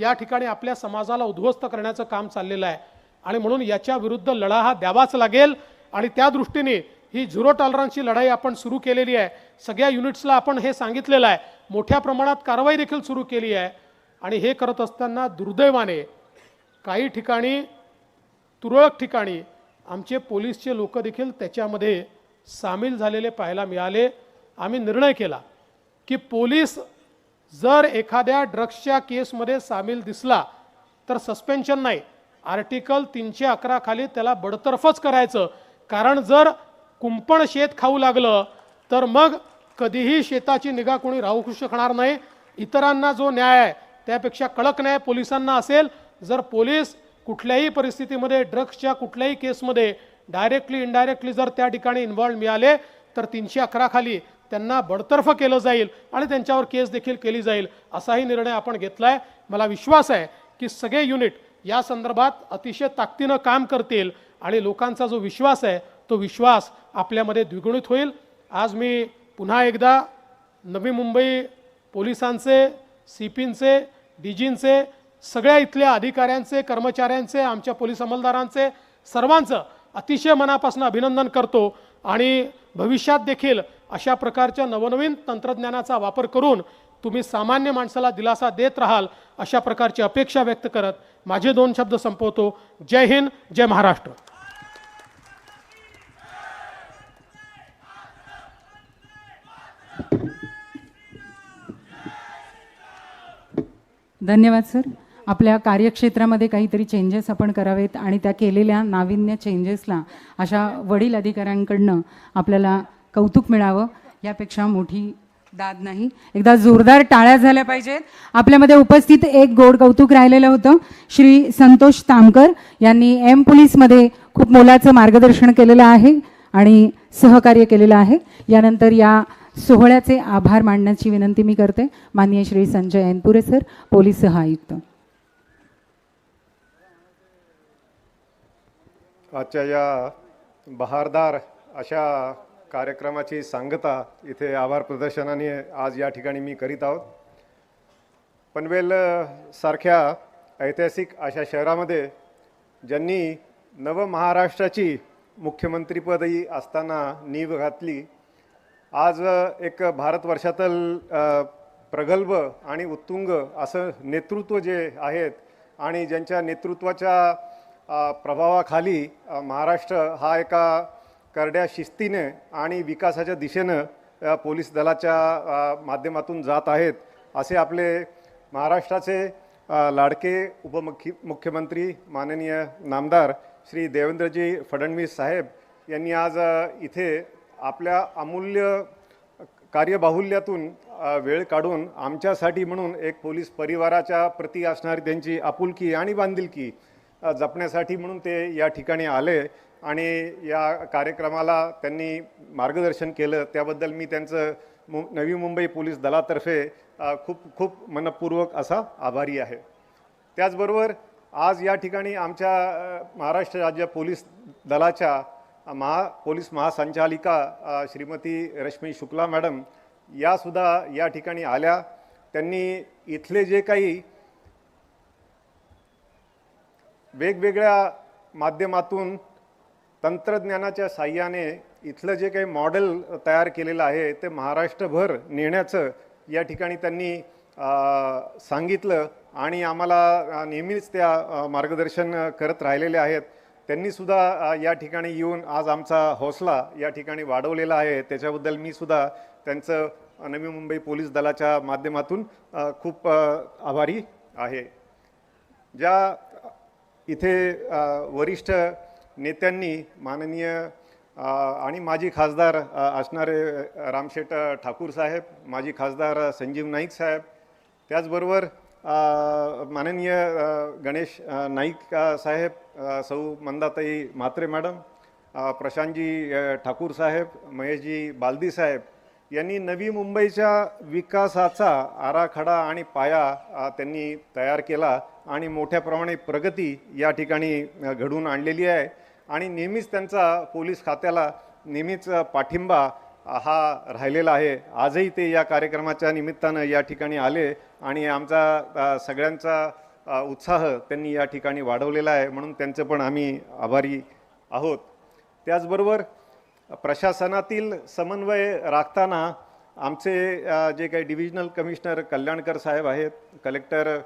या ठिकाणी आपल्या समाजाला उद्ध्वस्त करण्याचं काम चाललेलं आहे. आणि म्हणून याच्या विरुद्ध लढा हा द्यावाच लागेल. आणि त्या दृष्टीने ही झिरो टॉलरन्सची लढाई आपण सुरू केलेली आहे. सगळ्या युनिट्सला आपण हे सांगितलेलं आहे. मोठ्या प्रमाणात कारवाई देखील सुरू केली आहे. आणि हे करत असताना दुर्दैवाने काही ठिकाणी, तुरळक ठिकाणी आमचे पोलीसचे लोक देखील त्याच्यामध्ये सामील झालेले पाहायला मिळाले. आम्ही निर्णय केला की पोलीस जर एखाद्या ड्रग्सच्या केसमध्ये सामील दिसला तर सस्पेन्शन नाही, आर्टिकल 311 खाली त्याला बडतर्फच करायचं. कारण जर कुंपण शेत खाऊ लागलं तर मग कधीही शेताची निगा कोणी राहू शकणार नाही. इतरांना जो न्याय आहे त्यापेक्षा कडक न्याय पोलिसांना असेल. जर पोलीस कुठल्याही परिस्थितीमध्ये ड्रग्सच्या कुठल्याही केसमध्ये डायरेक्टली इनडायरेक्टली जर त्या ठिकाणी इन्व्हॉल्व मिळाले तर 311 खाली त्यांना बडतर्फ केलं जाईल आणि त्यांच्यावर केस देखील केली जाईल, असाही निर्णय आपण घेतला आहे. मला विश्वास आहे की सगळे युनिट या संदर्भात अतिशय ताकदीनं काम करतील आणि लोकांचा जो विश्वास आहे तो विश्वास आपल्यामध्ये द्विगुणित होईल. आज मी पुन्हा एकदा नवी मुंबई पोलिसांचे, CPंचे, DGंचे, सगळ्या इथल्या अधिकाऱ्यांचे, कर्मचाऱ्यांचे, आमच्या पोलीस अंमलदारांचे सर्वांचं अतिशय मनापासून अभिनंदन करतो. आणि भविष्यात देखील अशा प्रकारच्या नवनवीन तंत्रज्ञानाचा वापर करून तुम्ही सामान्य माणसाला दिलासा देत राहाल अशा प्रकारची अपेक्षा व्यक्त करत माझे 2 शब्द संपवतो. जय हिंद, जय महाराष्ट्र. धन्यवाद सर. आपल्या कार्यक्षेत्रामध्ये काहीतरी चेंजेस आपण करावेत आणि त्या केलेल्या नाविन्य चेंजेसला अशा वडील अधिकाऱ्यांकडनं आपल्याला कौतुक मिळावं यापेक्षा मोठी दाद नाही. एकदा जोरदार टाळ्या झाल्या पाहिजेत. आपल्यामध्ये उपस्थित एक गोड कौतुक राहिलेलं होतं. श्री संतोष तामकर यांनी एम पोलीसमध्ये खूप मोलाचं मार्गदर्शन केलेलं आहे आणि सहकार्य केलेलं आहे. यानंतर या सोहळ्याचे आभार मानण्याची विनंती मी करते. माननीय श्री संजय ऐनपुरे सर, पोलीस सहायुक्त. आजच्या या बहारदार अशा कार्यक्रमाची सांगता इथे आभार प्रदर्शनाने आज या ठिकाणी मी करीत आहोत. पनवेल सारख्या ऐतिहासिक अशा शहरामध्ये ज्यांनी नव महाराष्ट्राची मुख्यमंत्रीपदी असताना नीव घातली, आज एक भारतवर्षातील प्रगल्भ आणि उत्तुंग असं नेतृत्व जे आहेत आणि ज्यांच्या नेतृत्वाच्या प्रभावाखाली महाराष्ट्र हा एका करड्या शिस्तीने आणि विकासाच्या दिशेनं पोलीस दलाच्या माध्यमातून जात आहेत, असे आपले महाराष्ट्राचे लाडके मुख्यमंत्री माननीय नामदार श्री देवेंद्रजी फडणवीस साहेब यांनी आज इथे आपल्या अमूल्य कार्यबाहुल्यातून वेळ काढून आमच्यासाठी म्हणून एक पोलीस परिवाराच्या प्रती असणारी त्यांची आपुलकी आणि बांधिलकी जपण्यासाठी म्हणून ते या ठिकाणी आले आणि या कार्यक्रमाला त्यांनी मार्गदर्शन केलं. त्याबद्दल मी त्यांचं नवी मुंबई पोलीस दलातर्फे खूप खूप मनपूर्वक असा आभारी आहे. त्याचबरोबर आज या ठिकाणी आमच्या महाराष्ट्र राज्य पोलीस दलाच्या पोलीस महासंचालिका श्रीमती रश्मी शुक्ला मॅडम यासुद्धा या ठिकाणी आल्या. त्यांनी इथले जे काही वेगवेगळ्या माध्यमातून तंत्रज्ञानाच्या साहाय्याने इथलं जे काही मॉडेल तयार केलेलं आहे ते महाराष्ट्रभर नेण्याचं या ठिकाणी त्यांनी सांगितलं आणि आम्हाला नेहमीच त्या मार्गदर्शन करत राहिलेले आहेत. त्यांनीसुद्धा या ठिकाणी येऊन आज आमचा हौसला या ठिकाणी वाढवलेला आहे. त्याच्याबद्दल मी सुद्धा त्यांचं नवी मुंबई पोलीस दलाच्या माध्यमातून खूप आभारी आहे. ज्या इथे वरिष्ठ नेत्यांनी माननीय आणि माजी खासदार असणारे रामशेठ ठाकूर साहेब, माजी खासदार संजीव नाईक साहेब, त्याचबरोबर माननीय गणेश नाईक साहेब, सौ मंदाताई म्हात्रे मॅडम, प्रशांतजी ठाकूर साहेब, महेशजी बालदी साहेब यांनी नवी मुंबईच्या विकासाचा आराखडा आणि पाया त्यांनी तयार केला आणि मोठ्या प्रमाणे प्रगती या ठिकाणी घडवून आणलेली आहे. आणि नेहमीच त्यांचा पोलीस खात्याला नेहमीच पाठिंबा हा राहिलेला आहे. आजही ते या कार्यक्रमाच्या निमित्तानं या ठिकाणी आले आणि आमचा सगळ्यांचा उत्साह त्यांनी या ठिकाणी वाढवलेला आहे, म्हणून त्यांचे पण आम्ही आभारी आहोत. त्याचबरोबर प्रशासनातील समन्वय राखताना आमचे जे काही डिव्हिजनल कमिशनर कल्याणकर साहेब आहेत, कलेक्टर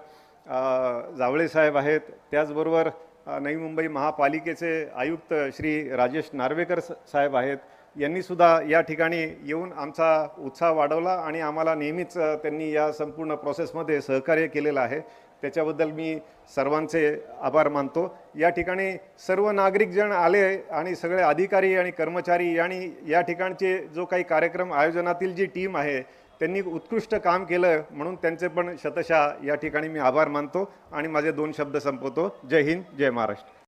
जावळे साहेब आहेत, त्याचबरोबर नवी मुंबई महापालिकेचे आयुक्त श्री राजेश नार्वेकर साहेब आहेत, यांनीसुद्धा या ठिकाणी येऊन आमचा उत्साह वाढवला आणि आम्हाला नेहमीच त्यांनी या संपूर्ण प्रोसेसमध्ये सहकार्य केलेलं आहे. त्याच्याबद्दल मी सर्वांचे आभार मानतो. या ठिकाणी सर्व नागरिकजण आले आणि सगळे अधिकारी आणि कर्मचारी आणि या ठिकाणचे जो काही कार्यक्रम आयोजनातील जी टीम आहे त्यांनी उत्कृष्ट काम केलं, म्हणून त्यांचे पण शतशः या ठिकाणी मी आभार मानतो आणि माझे 2 शब्द संपवतो. जय हिंद, जय महाराष्ट्र.